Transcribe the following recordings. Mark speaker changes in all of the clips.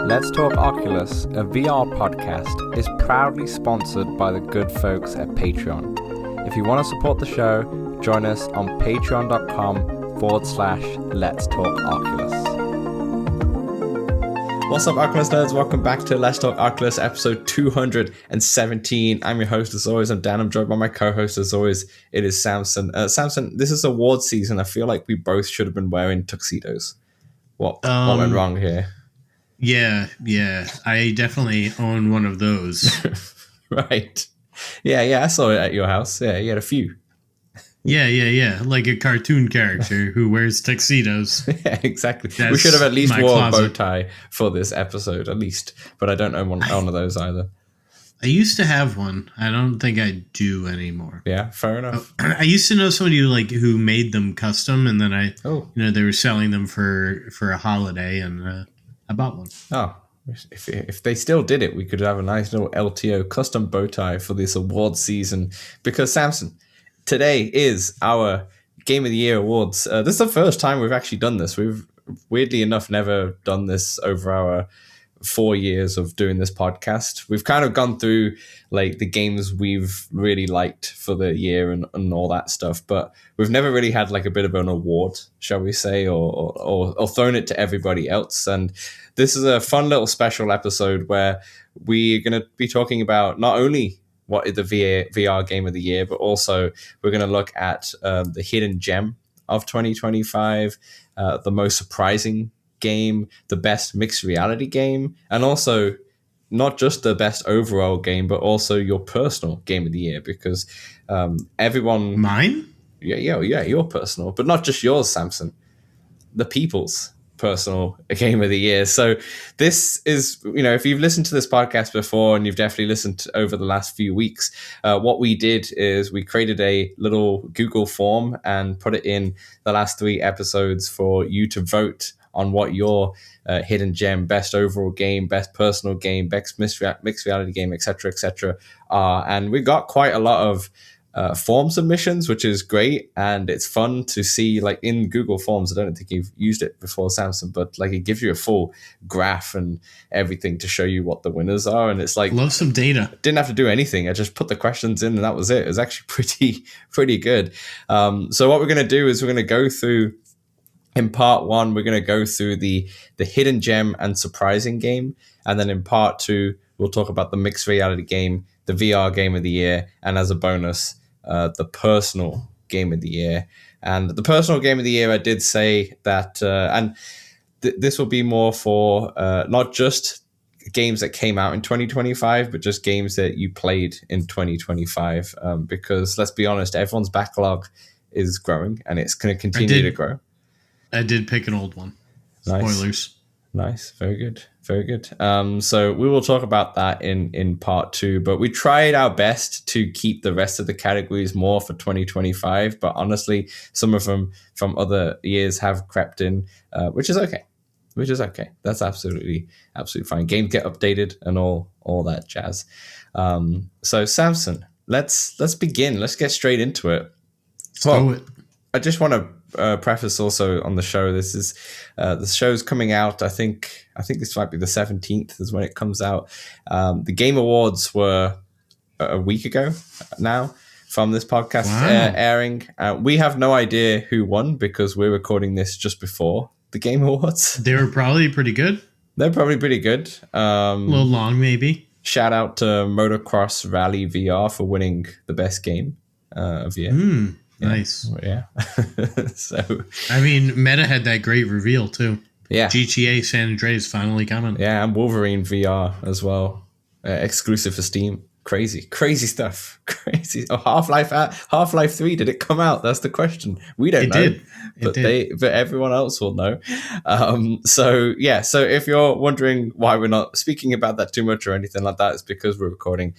Speaker 1: Let's Talk Oculus, a VR podcast, is proudly sponsored by the good folks at Patreon. If you want to support the show, join us on patreon.com/Let's Talk Oculus. What's up, Oculus nerds? Welcome back to Let's Talk Oculus, episode 217. I'm your host, as always. I'm Dan. I'm joined by my co-host, as always. It is Samson. Samson, this is award season. I feel like we both should have been wearing tuxedos. What went wrong here?
Speaker 2: Yeah. I definitely own one of those.
Speaker 1: Right. Yeah, I saw it at your house. Yeah, you had a few.
Speaker 2: Yeah. Like a cartoon character who wears tuxedos.
Speaker 1: Yeah, exactly.
Speaker 2: That's
Speaker 1: we should have at least wore
Speaker 2: closet.
Speaker 1: a bow tie for this episode, at least. But I don't own one of those either.
Speaker 2: I used to have one. I don't think I do anymore.
Speaker 1: Yeah, fair enough.
Speaker 2: I used to know somebody who made them custom, and then they were selling them for a holiday, and I bought one.
Speaker 1: Oh, if they still did it, we could have a nice little LTO custom bow tie for this award season. Because, Samson, today is our Game of the Year awards. This is the first time we've actually done this. We've, weirdly enough, never done this over our 4 years of doing this podcast. We've kind of gone through like the games we've really liked for the year and all that stuff, but we've never really had like a bit of an award, shall we say, or thrown it to everybody else. And this is a fun little special episode where we're going to be talking about not only what is the VR game of the year, but also we're going to look at the hidden gem of 2025, the most surprising game, the best mixed reality game, and also not just the best overall game, but also your personal game of the year, because everyone...
Speaker 2: Mine?
Speaker 1: Yeah, your personal, but not just yours, Samson. The people's personal game of the year. So this is, if you've listened to this podcast before, and you've definitely listened over the last few weeks, what we did is we created a little Google form and put it in the last 3 episodes for you to vote on what your hidden gem, best overall game, best personal game, best mixed reality game, etc. are. And we got quite a lot of form submissions, which is great. And it's fun to see, like, in Google Forms. I don't think you've used it before, Samson, but like it gives you a full graph and everything to show you what the winners are. And it's like,
Speaker 2: love some data.
Speaker 1: Didn't have to do anything. I just put the questions in and that was it. It was actually pretty good. So what we're going to do is we're going to go through, in part 1, we're going to go through the hidden gem and surprising game. And then in part 2, we'll talk about the mixed reality game, the VR game of the year, and as a bonus, the personal game of the year. And the personal game of the year, I did say that, this will be more for not just games that came out in 2025, but just games that you played in 2025. Because let's be honest, everyone's backlog is growing and it's going to continue to grow.
Speaker 2: I did pick an old one.
Speaker 1: Nice.
Speaker 2: Spoilers.
Speaker 1: Nice. Very good. So we will talk about that in part 2, but we tried our best to keep the rest of the categories more for 2025, but honestly, some of them from other years have crept in, which is okay. That's absolutely fine. Games get updated and all that jazz. So Samson, let's begin. Let's get straight into it. I just want to preface also on the show. This is the show's coming out. I think this might be the 17th is when it comes out. The Game Awards were a week ago now from this podcast airing. We have no idea who won because we're recording this just before the Game Awards.
Speaker 2: They were probably pretty good.
Speaker 1: They're probably pretty good.
Speaker 2: A little long, maybe.
Speaker 1: Shout out to Motocross Rally VR for winning the best game of the year.
Speaker 2: Nice.
Speaker 1: Yeah. So,
Speaker 2: I mean, Meta had that great reveal too.
Speaker 1: Yeah.
Speaker 2: GTA San Andreas finally coming.
Speaker 1: Yeah, and Wolverine VR as well. Exclusive for Steam. Crazy stuff. Crazy. Oh, Half-Life 3, did it come out? That's the question. We don't know. It did. But everyone else will know. So if you're wondering why we're not speaking about that too much or anything like that, it's because we're recording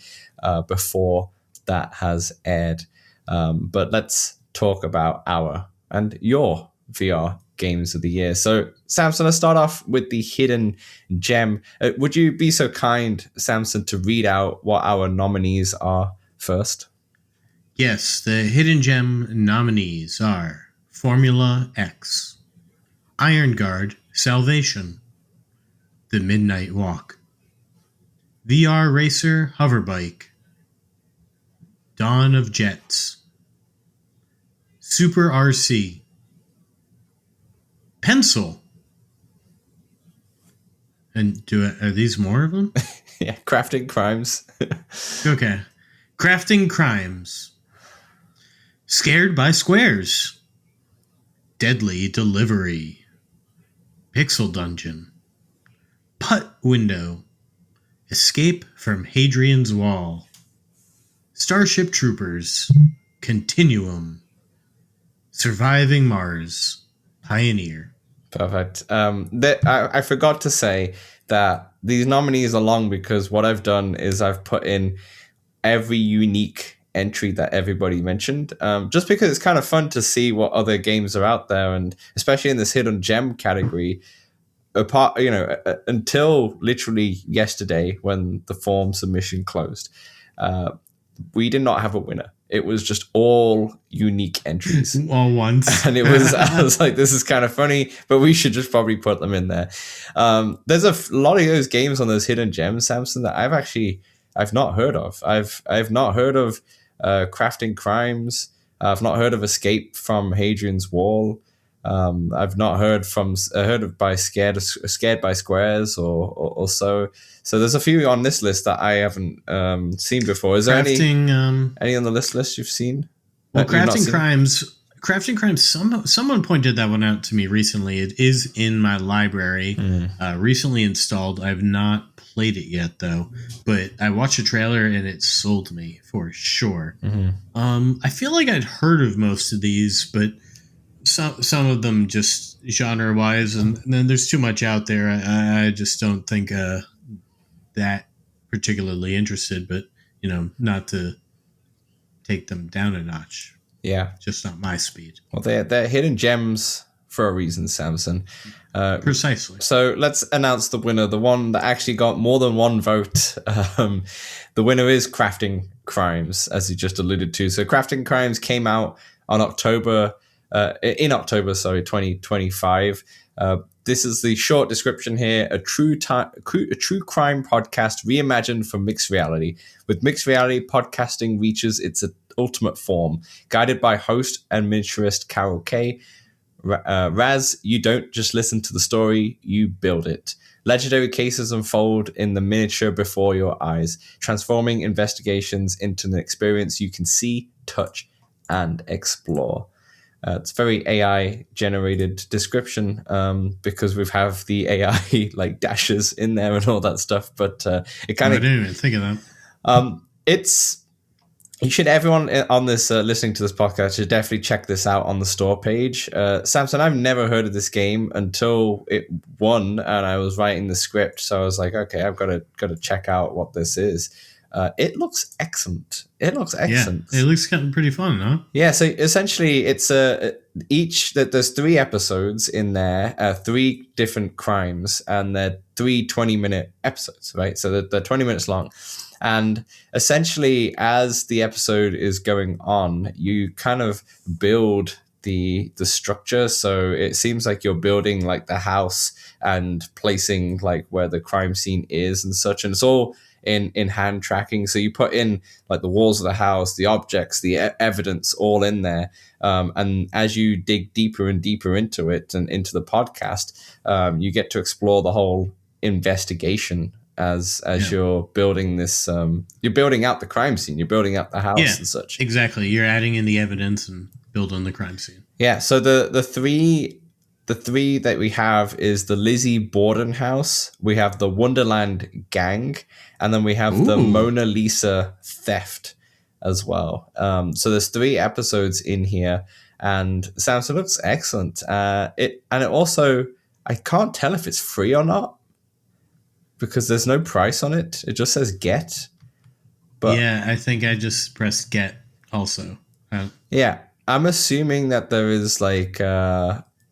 Speaker 1: before that has aired. But let's talk about our and your VR games of the year. So, Samson, let's start off with the hidden gem. Would you be so kind, Samson, to read out what our nominees are first?
Speaker 2: Yes, the hidden gem nominees are Formula X, Iron Guard Salvation, The Midnight Walk, VRacer Hoverbike, Dawn of Jets, Super RC, Pencil. And are these more of them?
Speaker 1: Yeah, Crafting Crimes.
Speaker 2: Okay. Crafting Crimes. Scared by Squares. Deadly Delivery. Pixel Dungeon. Putt Window. Escape from Hadrian's Wall. Starship Troopers. Continuum. Surviving Mars. Pioneer.
Speaker 1: Perfect. I forgot to say that these nominees are long because what I've done is I've put in every unique entry that everybody mentioned, just because it's kind of fun to see what other games are out there, and especially in this hidden gem category. Until literally yesterday when the form submission closed, we did not have a winner. It was just all unique entries.
Speaker 2: All once.
Speaker 1: And I was like, this is kind of funny, but we should just probably put them in there. There's a lot of those games on those hidden gems, Samson, that I've not heard of. I've not heard of Crafting Crimes. I've not heard of Escape from Hadrian's Wall. I've not heard by Scared by Squares or so. So there's a few on this list that I haven't seen before. Is there any on the list you've seen?
Speaker 2: Well, Crafting Crimes. Someone pointed that one out to me recently. It is in my library, recently installed. I've not played it yet though, but I watched a trailer and it sold me for sure. Mm-hmm. I feel like I'd heard of most of these, but some of them just genre wise, and then there's too much out there. I just don't think that particularly interested, but not to take them down a notch.
Speaker 1: Yeah,
Speaker 2: just not my speed.
Speaker 1: Well, they're hidden gems for a reason, Samson.
Speaker 2: Precisely.
Speaker 1: So let's announce the winner, the one that actually got more than one vote. The winner is Crafting Crimes, as you just alluded to. So Crafting Crimes came out on October 2025. This is the short description here: a true crime podcast reimagined for mixed reality. With mixed reality, podcasting reaches its ultimate form. Guided by host and miniaturist Carol Kay, Raz, you don't just listen to the story, you build it. Legendary cases unfold in the miniature before your eyes, transforming investigations into an experience you can see, touch, and explore. It's very AI generated description because we have the AI like dashes in there and all that stuff. But it kind of
Speaker 2: I didn't even think of that.
Speaker 1: Everyone on this listening to this podcast should definitely check this out on the store page. Samson, I've never heard of this game until it won, and I was writing the script, so I was like, okay, I've got to check out what this is. It looks excellent.
Speaker 2: Yeah, it looks kind of pretty fun, huh?
Speaker 1: Yeah, so essentially it's there's 3 episodes in there, 3 different crimes, and they're 3 20-minute episodes, right? So they're 20 minutes long. And essentially as the episode is going on, you kind of build the structure. So it seems like you're building like the house and placing like where the crime scene is and such, and it's all in hand tracking. So you put in like the walls of the house, the objects, the evidence all in there. And as you dig deeper and deeper into it and into the podcast, you get to explore the whole investigation as you're building this. You're building out the crime scene. You're building out the house and such.
Speaker 2: Exactly. You're adding in the evidence and building the crime scene.
Speaker 1: Yeah. So the three that we have is the Lizzie Borden house. We have the Wonderland gang, and then we have the Mona Lisa theft as well. So there's 3 episodes in here, and Samson looks excellent. It also, I can't tell if it's free or not because there's no price on it. It just says get. But
Speaker 2: yeah, I think I just pressed get also.
Speaker 1: Yeah, I'm assuming that there is like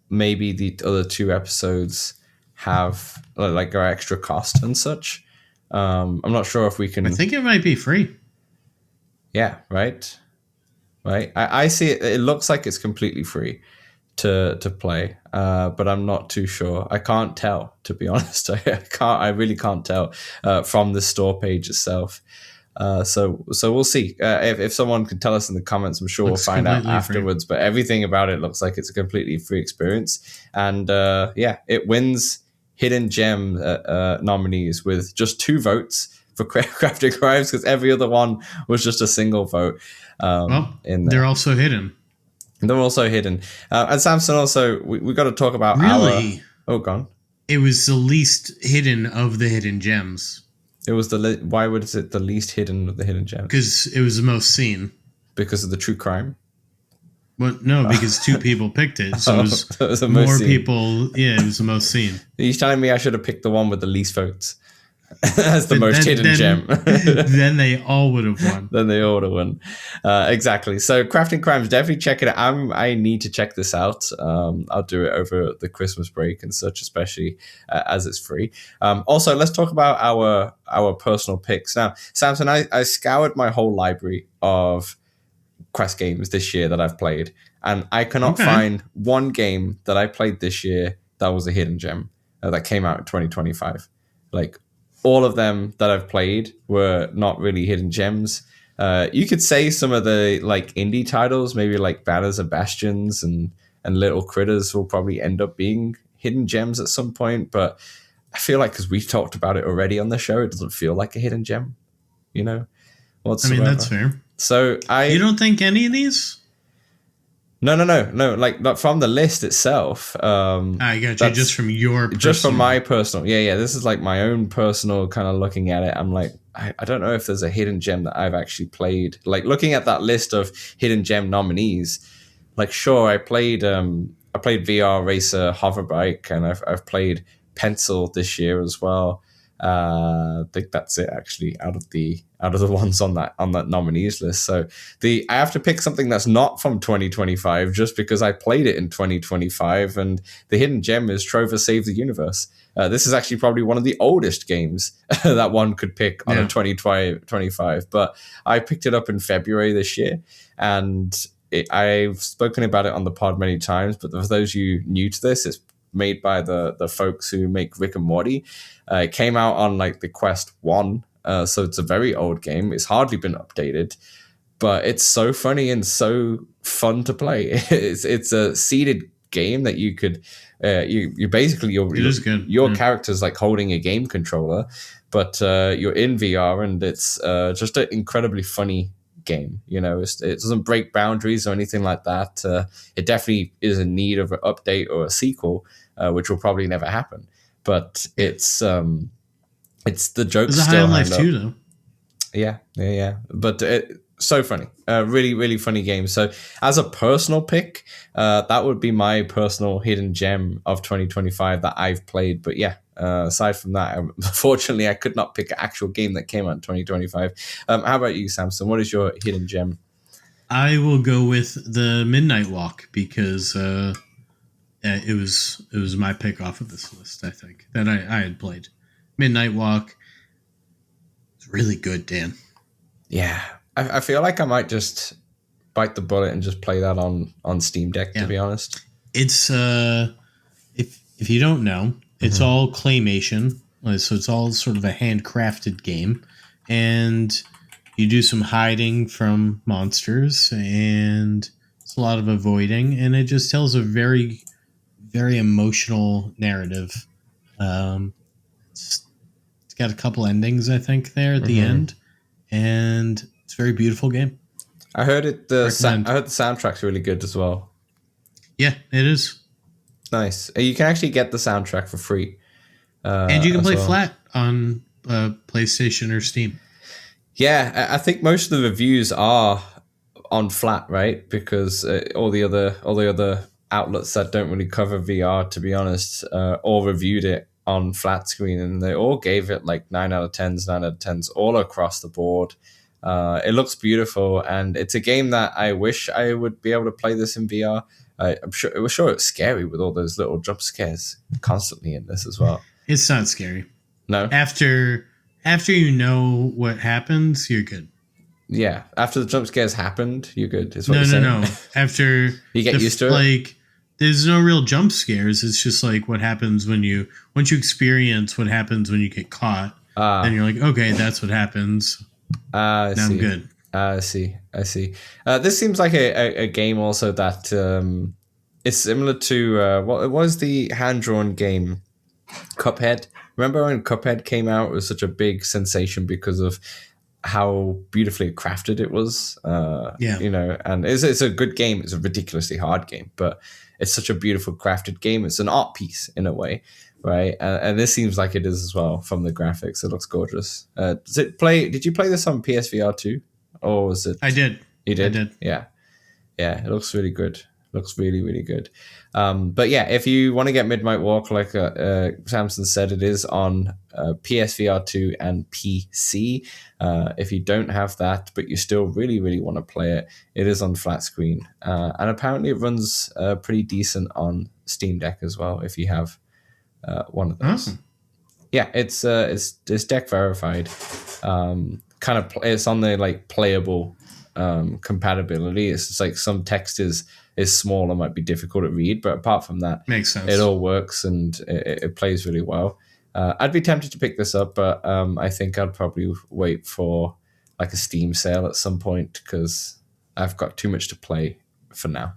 Speaker 1: maybe the other 2 episodes have like our extra cost and such. I'm not sure if we can.
Speaker 2: I think it might be free.
Speaker 1: Yeah, right. I see it. It looks like it's completely free. to play, but I'm not too sure. I can't tell, to be honest. I really can't tell from the store page itself. So we'll see. If someone can tell us in the comments, I'm sure
Speaker 2: Looks
Speaker 1: we'll find out
Speaker 2: completely
Speaker 1: afterwards. But everything about it looks like it's a completely free experience. And it wins Hidden Gem nominees with just 2 votes for Crafting Crimes, because every other one was just a single vote.
Speaker 2: They're also hidden.
Speaker 1: They're also hidden. And Samson, also, we got to talk about
Speaker 2: really?
Speaker 1: Oh, gone.
Speaker 2: It was the least hidden of the hidden gems.
Speaker 1: It was why was it the least hidden of the hidden gems?
Speaker 2: Because it was the most seen.
Speaker 1: Because of the true crime?
Speaker 2: Well, no, because 2 people picked it. So it was more people. Yeah, it was the most seen.
Speaker 1: Are you telling me I should have picked the one with the least votes as the most hidden gem?
Speaker 2: Then they all would have won.
Speaker 1: Then they all would have won. Exactly. So Crafting Crimes, definitely check it out. I need to check this out. I'll do it over the Christmas break and such, especially as it's free. Also, let's talk about our personal picks. Now, Samson, I scoured my whole library of Quest games this year that I've played, and I cannot find one game that I played this year that was a hidden gem that came out in 2025. Like, all of them that I've played were not really hidden gems. You could say some of the like indie titles, maybe like Banners and Bastions and Little Critters, will probably end up being hidden gems at some point. But I feel like, because we've talked about it already on the show, it doesn't feel like a hidden gem, whatsoever.
Speaker 2: I mean, that's fair.
Speaker 1: So
Speaker 2: you don't think any of these?
Speaker 1: No. Like, not from the list itself.
Speaker 2: I got you. Just from your personal.
Speaker 1: Just from my personal. Yeah. This is like my own personal kind of looking at it. I'm like, I don't know if there's a hidden gem that I've actually played. Like, looking at that list of hidden gem nominees, like, sure, I played VRacer, Hoverbike, and I've played Pencil this year as well. I think that's it, actually, out of the ones on that nominees list. So I have to pick something that's not from 2025 just because I played it in 2025, and the hidden gem is Trover Save the Universe. This is actually probably one of the oldest games that one could pick on a 2025, but I picked it up in February this year, and I've spoken about it on the pod many times, but for those of you new to this, it's made by the folks who make Rick and Morty. It came out on like the Quest 1, so it's a very old game. It's hardly been updated, but it's so funny and so fun to play. It's a seeded game that you could you basically your character's like holding a game controller, but you're in VR, and it's just an incredibly funny game. It doesn't break boundaries or anything like that. It definitely is in need of an update or a sequel, which will probably never happen. But it's the jokes still high life too, though. Yeah. But so funny, really, really funny game. So as a personal pick, that would be my personal hidden gem of 2025 that I've played. But aside from that, unfortunately, I could not pick an actual game that came out in 2025. How about you, Samson? What is your hidden gem?
Speaker 2: I will go with the Midnight Walk, because it was my pick off of this list, I think, that I had played. Midnight Walk. It's really good, Dan.
Speaker 1: Yeah. I feel like I might just bite the bullet and just play that on Steam Deck, to be honest.
Speaker 2: It's if you don't know, it's all claymation. So it's all sort of a handcrafted game. And you do some hiding from monsters, and it's a lot of avoiding, and it just tells a very, very emotional narrative. It's got a couple endings, I think, there at the end, and it's a very beautiful game.
Speaker 1: I heard the soundtrack's really good as well.
Speaker 2: Yeah, it is.
Speaker 1: Nice. You can actually get the soundtrack for free.
Speaker 2: And you can play flat on PlayStation or Steam.
Speaker 1: Yeah, I think most of the reviews are on flat, right? Because all the other outlets that don't really cover VR, to be honest, all reviewed it on flat screen, and they all gave it like 9 out of 10s all across the board. It looks beautiful, and it's a game that I wish I would be able to play this in VR. I'm sure it's scary with all those little jump scares constantly in this as well.
Speaker 2: It's not scary.
Speaker 1: No?
Speaker 2: After you know what happens, you're good.
Speaker 1: Yeah, after the jump scares happened, you're good. Is what you're saying?
Speaker 2: No. After
Speaker 1: you get used to it.
Speaker 2: Like there's no real jump scares. It's just like what happens once you experience what happens when you get caught. Then you're like, okay, that's what happens.
Speaker 1: I
Speaker 2: Now
Speaker 1: see.
Speaker 2: I'm good.
Speaker 1: I see. This seems like a game also that is similar to what was the hand-drawn game Cuphead. Remember when Cuphead came out? It was such a big sensation because of how beautifully crafted it was. And it's a good game. It's a ridiculously hard game, but it's such a beautiful crafted game. It's an art piece in a way, right? And this seems like it is as well from the graphics. It looks gorgeous. Did you play this on PSVR 2? Or was it?
Speaker 2: I did.
Speaker 1: You did?
Speaker 2: I did.
Speaker 1: Yeah. It looks really good. Looks really, really good. But yeah, if you want to get Midnight Walk, like Samson said, it is on PSVR 2 and PC. If you don't have that, but you still really, really want to play it, it is on flat screen. And apparently it runs pretty decent on Steam Deck as well, if you have one of those.
Speaker 2: Awesome.
Speaker 1: Yeah, it's deck verified. It's on the like playable compatibility. It's just like some text is small and might be difficult to read, but apart from that,
Speaker 2: makes sense.
Speaker 1: It all works and it plays really well. I'd be tempted to pick this up, but I think I'd probably wait for like a Steam sale at some point because I've got too much to play for now.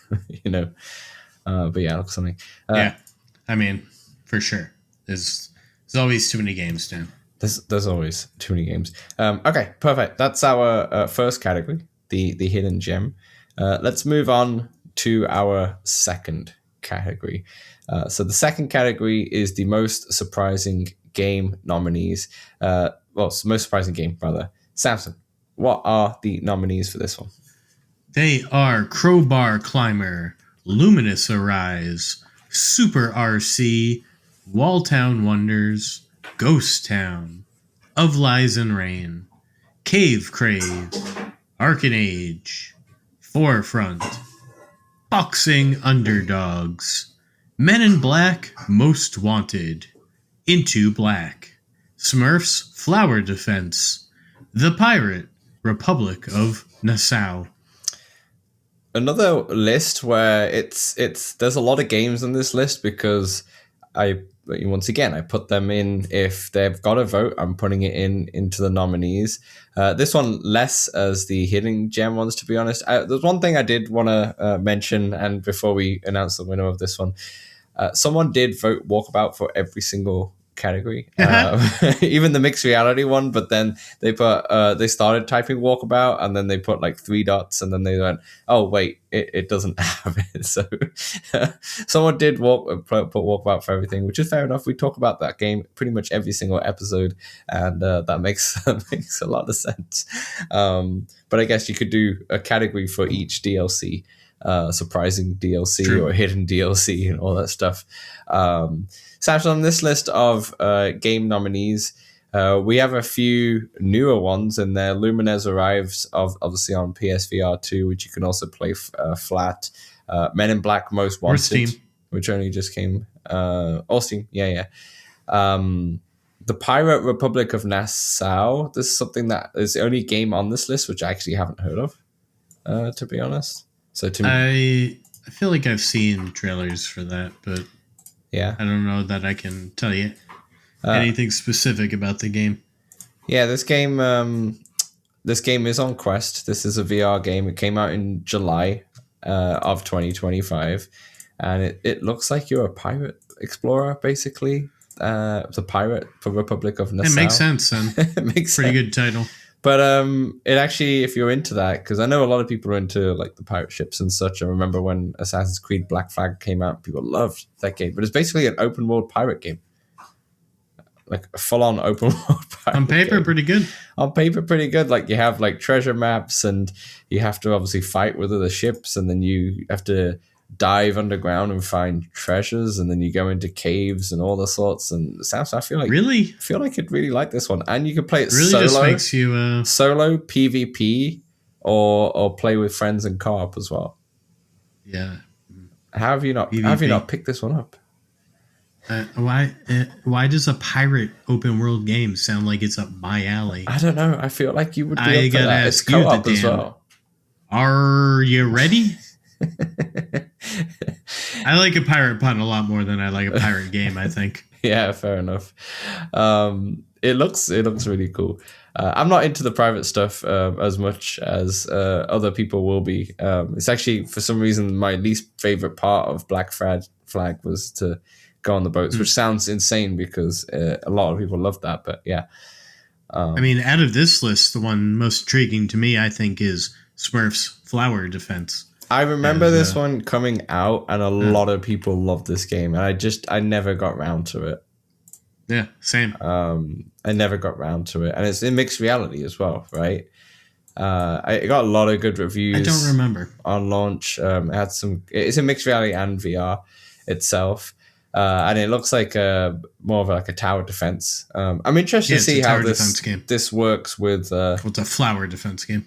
Speaker 1: But yeah, look something.
Speaker 2: Yeah, I mean, for sure. There's always too many games, Dan.
Speaker 1: There's always too many games. Okay, perfect. That's our first category, the hidden gem. Let's move on to our second category. So the second category is the most surprising game nominees. Most surprising game, rather. Samson, what are the nominees for this one?
Speaker 2: They are Crowbar Climber, Lumines Arise, Super RC, Walltown Wonders, Ghost Town, Of Lies and Rain, Crave, Arken Age, Forefront, Boxing Underdogs, Men in Black Most Wanted, Into Black, Smurfs Flower Defense, The Pirate Republic of Nassau.
Speaker 1: Another list where it's there's a lot of games on this list because I put them in if they've got a vote. I'm putting it into the nominees. This one less as the hidden gem ones, to be honest. There's one thing I did want to mention, and before we announce the winner of this one, someone did vote Walkabout for every single category, even the mixed reality one. But then they put they started typing Walkabout, and then they put like 3 dots, and then they went, "Oh wait, it doesn't have it." So someone did put Walkabout for everything, which is fair enough. We talk about that game pretty much every single episode, and that makes a lot of sense. But I guess you could do a category for each DLC. Surprising DLC
Speaker 2: True.
Speaker 1: or hidden DLC and all that stuff. Samson, on this list of game nominees, we have a few newer ones in there. Lumines Arise, obviously on PSVR 2, which you can also play flat. Men in Black Most Wanted,
Speaker 2: Steam.
Speaker 1: which only just came. Or Steam, yeah. The Pirate Republic of Nassau. This is something that is the only game on this list which I actually haven't heard of, to be honest. So to
Speaker 2: me, I feel like I've seen trailers for that, but
Speaker 1: yeah,
Speaker 2: I don't know that I can tell you anything specific about the game.
Speaker 1: Yeah, this game is on Quest. This is a VR game. It came out in July of 2025, and it looks like you're a pirate explorer, basically. The Pirate for Republic of Nassau.
Speaker 2: It makes sense, then.
Speaker 1: It makes
Speaker 2: pretty
Speaker 1: sense.
Speaker 2: good title.
Speaker 1: But it actually, if you're into that, because I know a lot of people are into like the pirate ships and such. I remember when Assassin's Creed Black Flag came out, people loved that game. But it's basically an open world pirate game, like a full on open world pirate.
Speaker 2: On paper,
Speaker 1: game.
Speaker 2: Pretty good.
Speaker 1: On paper, pretty good. Like you have like treasure maps, and you have to obviously fight with other ships, and then you have to dive underground and find treasures, and then you go into caves and all the sorts. And Samson, I feel like you'd really like this one, and you could play it
Speaker 2: really
Speaker 1: solo.
Speaker 2: Just makes you
Speaker 1: solo PvP or play with friends and co-op as well.
Speaker 2: Yeah.
Speaker 1: How have you not picked this one up?
Speaker 2: Why does a pirate open world game sound like it's up my alley?
Speaker 1: I don't know. I feel like you would be up for that. It's co-op as well.
Speaker 2: Are you ready? I like a pirate pun a lot more than I like a pirate game, I think.
Speaker 1: Yeah, fair enough. It looks really cool. I'm not into the private stuff as much as other people will be. It's actually, for some reason, my least favorite part of Black Flag was to go on the boats, which sounds insane because a lot of people love that. But yeah,
Speaker 2: I mean, out of this list, the one most intriguing to me, I think, is Smurf's Flower Defense.
Speaker 1: I remember this one coming out, and a lot of people loved this game, and I never got round to it.
Speaker 2: Yeah, same.
Speaker 1: I never got round to it, and it's in mixed reality as well, right? I got a lot of good reviews.
Speaker 2: I don't remember
Speaker 1: on launch. It's in mixed reality and VR itself, and it looks like more of like a tower defense. I'm interested to see how this works with.
Speaker 2: It's a flower defense game.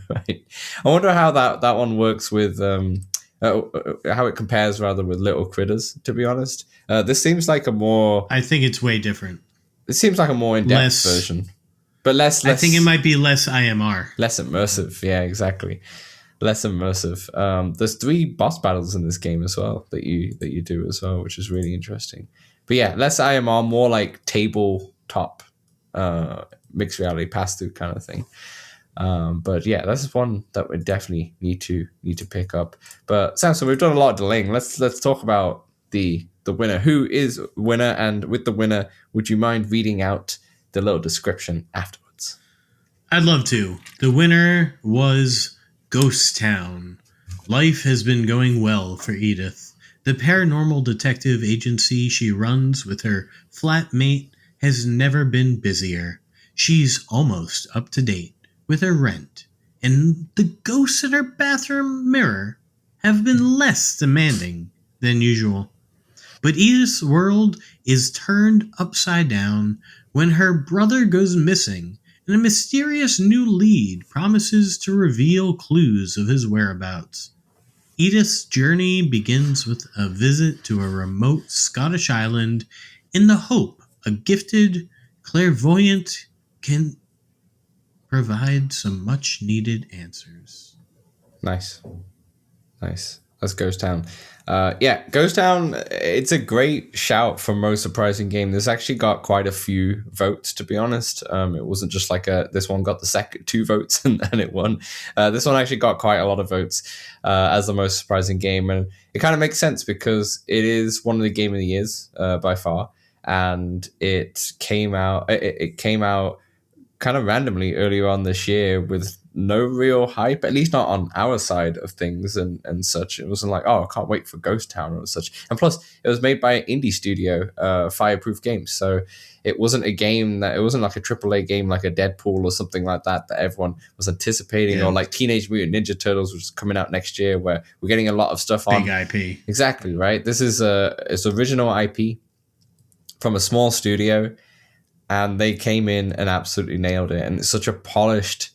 Speaker 1: Right. I wonder how that one works with how it compares rather with Little Critters. To be honest, this seems like a more.
Speaker 2: I think it's way different.
Speaker 1: It seems like a more in-depth version, but less.
Speaker 2: I think it might be less IMR,
Speaker 1: less immersive. Yeah, exactly. Less immersive. There's 3 boss battles in this game as well that you do as well, which is really interesting. But yeah, less IMR, more like tabletop mixed reality pass-through kind of thing. But yeah, that's one that we definitely need to pick up. But Samson, we've done a lot of delaying. Let's talk about the winner. Who is winner? And with the winner, would you mind reading out the little description afterwards?
Speaker 2: I'd love to. The winner was Ghost Town. Life has been going well for Edith. The paranormal detective agency she runs with her flatmate has never been busier. She's almost up to date with her rent, and the ghosts in her bathroom mirror have been less demanding than usual. But Edith's world is turned upside down when her brother goes missing, and a mysterious new lead promises to reveal clues of his whereabouts. Edith's journey begins with a visit to a remote Scottish island in the hope a gifted clairvoyant can provide some much-needed answers.
Speaker 1: Nice. That's Ghost Town. Ghost Town, it's a great shout for most surprising game. This actually got quite a few votes, to be honest. It wasn't just like this one got the second 2 votes and it won. This one actually got quite a lot of votes as the most surprising game. And it kind of makes sense because it is one of the game of the years by far. And it came out kind of randomly earlier on this year with no real hype, at least not on our side of things and such. It wasn't like, oh, I can't wait for Ghost Town or such. And plus, it was made by an indie studio, Fireproof Games. So it wasn't like a AAA game like a Deadpool or something like that everyone was anticipating, or like Teenage Mutant Ninja Turtles, which is coming out next year, where we're getting a lot of stuff on.
Speaker 2: Big IP.
Speaker 1: Exactly, right? This is it's original IP from a small studio, and they came in and absolutely nailed it. And it's such a polished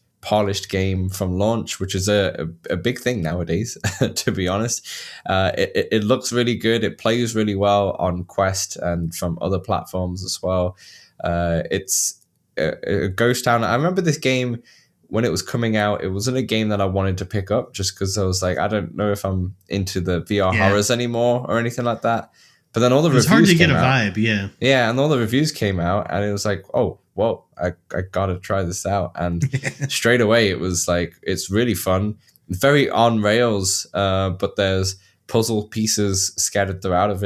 Speaker 1: game from launch, which is a big thing nowadays, to be honest. It looks really good. It plays really well on Quest and from other platforms as well. It's a Ghost Town. I remember this game when it was coming out. It wasn't a game that I wanted to pick up just because I was like, I don't know if I'm into the VR horrors anymore or anything like that. But then all the reviews came out. It's hard to get a vibe, Yeah, and all the reviews came out, and it was like, oh, whoa, I gotta try this out. And straight away, it was like, it's really fun. Very on rails, but there's puzzle pieces scattered throughout of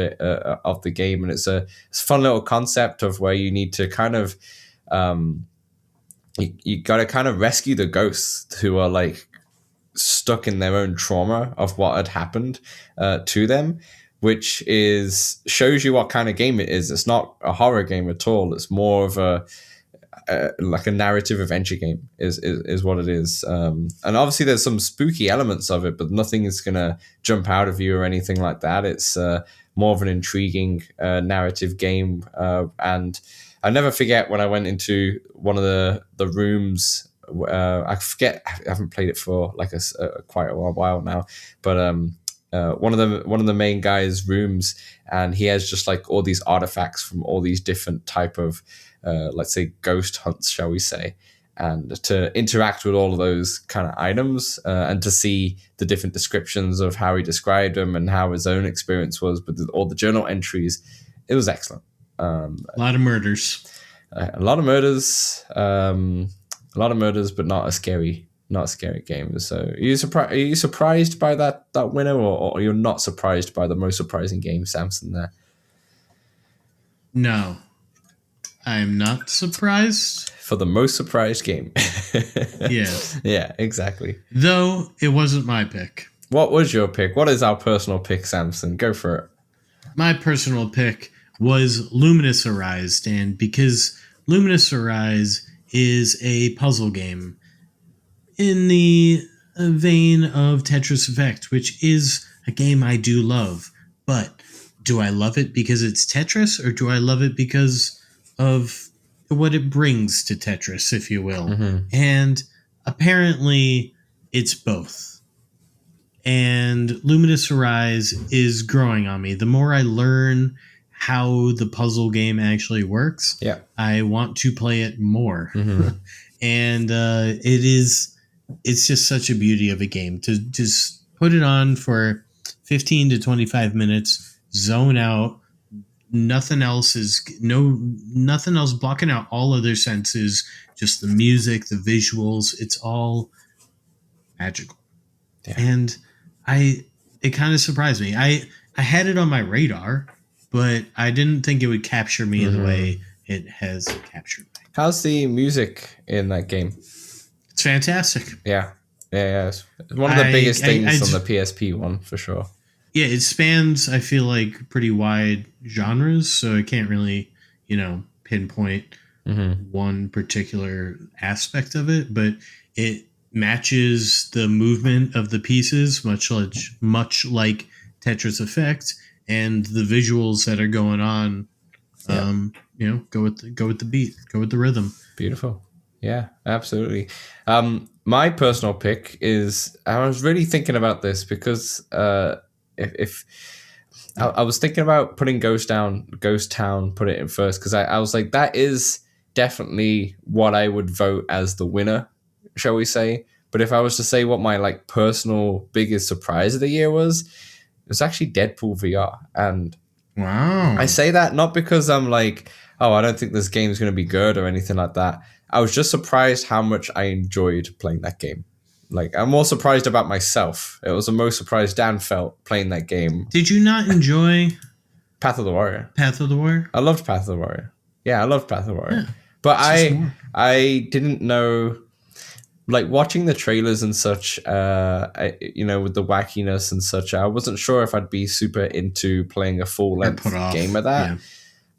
Speaker 1: the game. And it's a fun little concept of where you need to kind of, you gotta kind of rescue the ghosts who are like stuck in their own trauma of what had happened to them, which shows you what kind of game it is. It's not a horror game at all. It's more of like a narrative adventure game is what it is. And obviously there's some spooky elements of it, but nothing is going to jump out of you or anything like that. It's more of an intriguing narrative game. And I never forget when I went into one of the rooms. I forget, I haven't played it for like quite a while now, but one of the main guy's rooms, and he has just like all these artifacts from all these different type of let's say ghost hunts, shall we say. and to interact with all of those kind of items and to see the different descriptions of how he described them and how his own experience was with all the journal entries. It was excellent.
Speaker 2: A lot of murders.
Speaker 1: A lot of murders, but not a scary game. So are you surprised by that winner, or you're not surprised by the most surprising game, Samson, there?
Speaker 2: No, I'm not surprised.
Speaker 1: For the most surprised game.
Speaker 2: Yes.
Speaker 1: Yeah, exactly.
Speaker 2: Though it wasn't my pick.
Speaker 1: What was your pick? What is our personal pick, Samson? Go for it.
Speaker 2: My personal pick was Lumines Arise, and because Lumines Arise is a puzzle game in the vein of Tetris Effect, which is a game I do love. But do I love it because it's Tetris, or do I love it because of what it brings to Tetris, if you will?
Speaker 1: Mm-hmm.
Speaker 2: And apparently it's both. And Lumines Arise is growing on me. The more I learn how the puzzle game actually works,
Speaker 1: yeah,
Speaker 2: I want to play it more.
Speaker 1: Mm-hmm.
Speaker 2: And it's just such a beauty of a game to just put it on for 15 to 25 minutes, zone out. Nothing else blocking out all other senses, just the music, the visuals. It's all magical.
Speaker 1: Yeah.
Speaker 2: And it kind of surprised me. I had it on my radar, but I didn't think it would capture me in the way it has captured me.
Speaker 1: How's the music in that game?
Speaker 2: It's fantastic.
Speaker 1: Yeah. It's one of the biggest things on the PSP one, for sure.
Speaker 2: Yeah, it spans, I feel like, pretty wide genres, so I can't really, pinpoint one particular aspect of it, but it matches the movement of the pieces, much like Tetris Effect, and the visuals that are going on. Go with the beat, go with the rhythm.
Speaker 1: Beautiful. Yeah, absolutely. My personal pick is, I was really thinking about this because if I was thinking about putting Ghost Town, put it in first, because I was like, that is definitely what I would vote as the winner, shall we say. But if I was to say what my personal biggest surprise of the year was, it was actually Deadpool VR. And
Speaker 2: wow,
Speaker 1: I say that not because I'm like, oh, I don't think this game's going to be good or anything like that. I was just surprised how much I enjoyed playing that game. I'm more surprised about myself. It was the most surprised Dan felt playing that game.
Speaker 2: Did you not enjoy
Speaker 1: Path of the Warrior?
Speaker 2: I
Speaker 1: loved Path of the Warrior. Yeah, I loved Path of the Warrior. Yeah, but I didn't know, watching the trailers and such, with the wackiness and such, I wasn't sure if I'd be super into playing a full-length game of that. Yeah.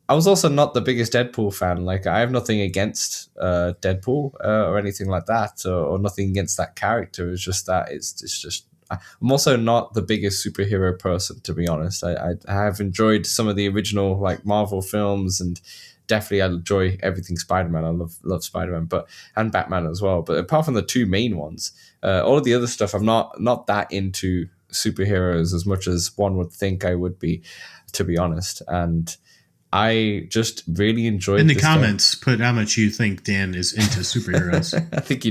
Speaker 1: I was also not the biggest Deadpool fan. I have nothing against Deadpool or anything like that, or nothing against that character. It's just that it's just. I'm also not the biggest superhero person, to be honest. I have enjoyed some of the original Marvel films, and definitely I enjoy everything Spider-Man. I love Spider-Man, and Batman as well. But apart from the two main ones, all of the other stuff, I'm not that into superheroes as much as one would think I would be, to be honest. And I just really enjoyed.
Speaker 2: In the comments, put how much you think Dan is into superheroes.
Speaker 1: I think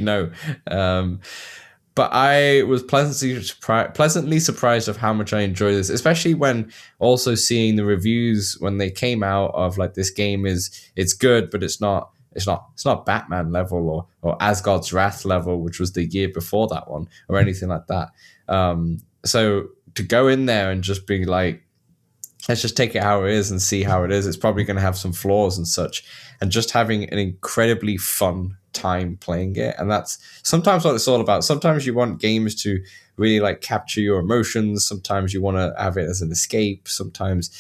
Speaker 1: but I was pleasantly surprised of how much I enjoy this, especially when also seeing the reviews when they came out of this game it's good, but it's not Batman level or Asgard's Wrath level, which was the year before that one, or anything like that. So to go in there and just be let's just take it how it is and see how it is. It's probably going to have some flaws and such, and just having an incredibly fun time playing it. And that's sometimes what it's all about. Sometimes you want games to really capture your emotions. Sometimes you want to have it as an escape. Sometimes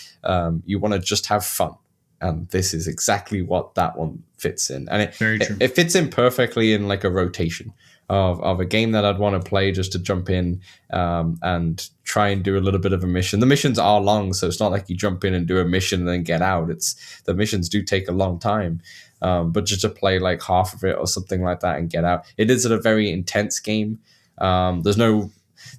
Speaker 1: you want to just have fun. And this is exactly what that one fits in. And it fits in perfectly in a rotation of a game that I'd want to play just to jump in and try and do a little bit of a mission. The missions are long, so it's not like you jump in and do a mission and then get out. The missions do take a long time, but just to play half of it or something like that and get out. It is a very intense game. The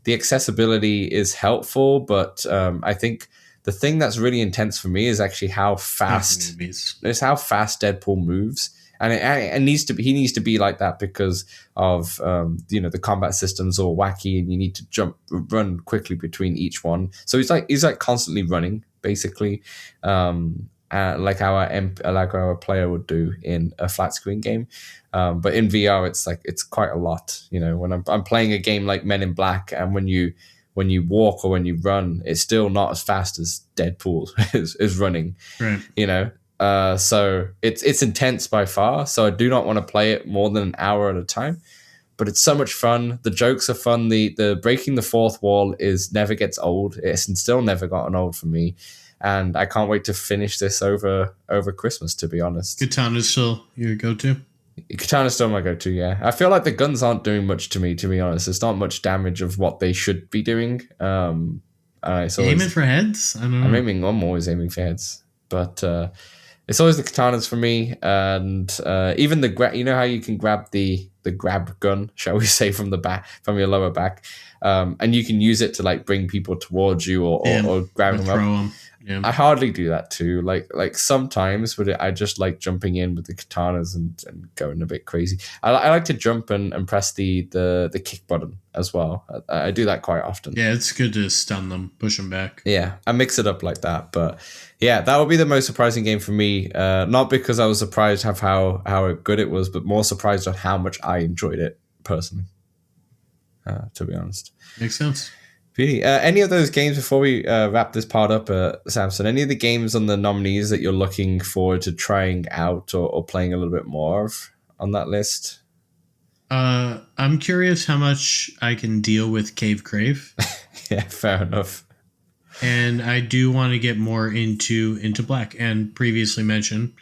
Speaker 1: accessibility is helpful, but I think the thing that's really intense for me is actually how fast Deadpool moves. And it needs to be, he needs to be like that because of the combat system's all wacky, and you need to run quickly between each one. So he's like constantly running basically, like our player would do in a flat screen game. But in VR, it's quite a lot. When I'm playing a game like Men in Black, and when you walk or when you run, it's still not as fast as Deadpool is running.
Speaker 2: Right.
Speaker 1: So it's intense by far. So I do not want to play it more than an hour at a time. But it's so much fun. The jokes are fun. The breaking the fourth wall never gets old. It's still never gotten old for me. And I can't wait to finish this over Christmas, to be honest.
Speaker 2: Katana's still your go-to?
Speaker 1: Katana's still my go-to, yeah. I feel like the guns aren't doing much to me, to be honest. It's not much damage of what they should be doing.
Speaker 2: Aiming for heads? I don't know.
Speaker 1: I'm always aiming for heads. But it's always the katanas for me. And even you know how you can grab the grab gun, shall we say, from your lower back, and you can use it to like bring people towards you or grab them up.
Speaker 2: Yeah.
Speaker 1: I hardly do that too. Like sometimes, but I just like jumping in with the katanas and going a bit crazy. I like to jump and press the kick button as well. I do that quite often.
Speaker 2: Yeah, it's good to stun them, push them back.
Speaker 1: Yeah, I mix it up like that. But yeah, that would be the most surprising game for me. Not because I was surprised of how good it was, but more surprised on how much I enjoyed it personally. To be honest,
Speaker 2: makes sense.
Speaker 1: Really, any of those games before we wrap this part up, Samson? Any of the games on the nominees that you're looking forward to trying out or playing a little bit more of on that list?
Speaker 2: I'm curious how much I can deal with Cave Crave.
Speaker 1: Yeah, fair enough.
Speaker 2: And I do want to get more into Black, and previously mentioned,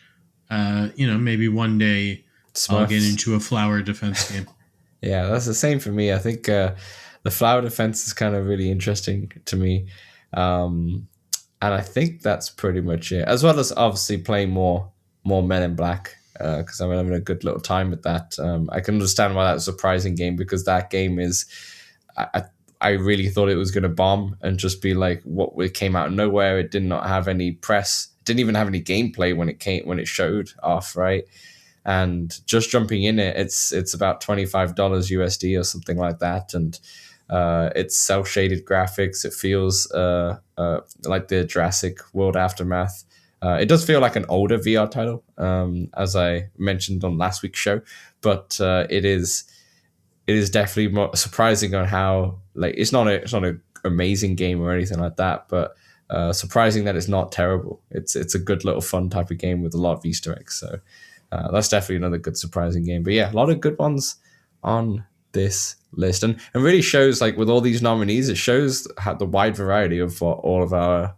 Speaker 2: maybe one day Smurfs. I'll get into a flower defense game.
Speaker 1: Yeah, that's the same for me. I think the flower defense is kind of really interesting to me. And I think that's pretty much it. As well as obviously playing more Men in Black, because I'm having a good little time with that. I can understand why that's a surprising game, because that game is... I really thought it was going to bomb and just be like what it came out of nowhere. It did not have any press. It didn't even have any gameplay when it showed off, right? And just jumping in it's about $25 USD or something like that. And it's cel-shaded graphics. It feels like the Jurassic World Aftermath. It does feel like an older VR title, as I mentioned on last week's show, but it is definitely more surprising on how, like, it's not an amazing game or anything like that, but surprising that it's not terrible. It's a good little fun type of game with a lot of Easter eggs. So that's definitely another good surprising game. But yeah, a lot of good ones on this list, and really shows, like, with all these nominees, it shows the wide variety of what all of our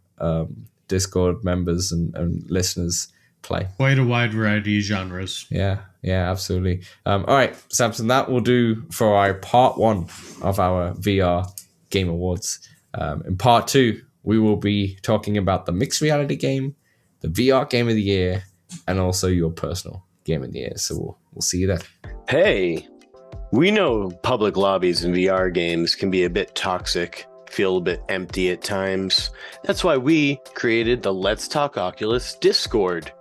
Speaker 1: Discord members and listeners play.
Speaker 2: Quite a wide variety of genres.
Speaker 1: Yeah, absolutely. All right, Samson, that will do for our part 1 of our VR Game Awards. In part 2, we will be talking about the mixed reality game, the VR Game of the Year, and also your personal Game of the Year. So we'll see you there.
Speaker 3: Hey, we know public lobbies in VR games can be a bit toxic, feel a bit empty at times. That's why we created the Let's Talk Oculus Discord,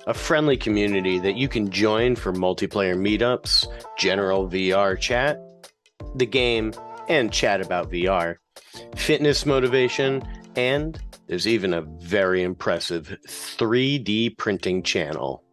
Speaker 3: a friendly community that you can join for multiplayer meetups, general VR chat, the game, and chat about VR, fitness motivation, and there's even a very impressive 3D printing channel.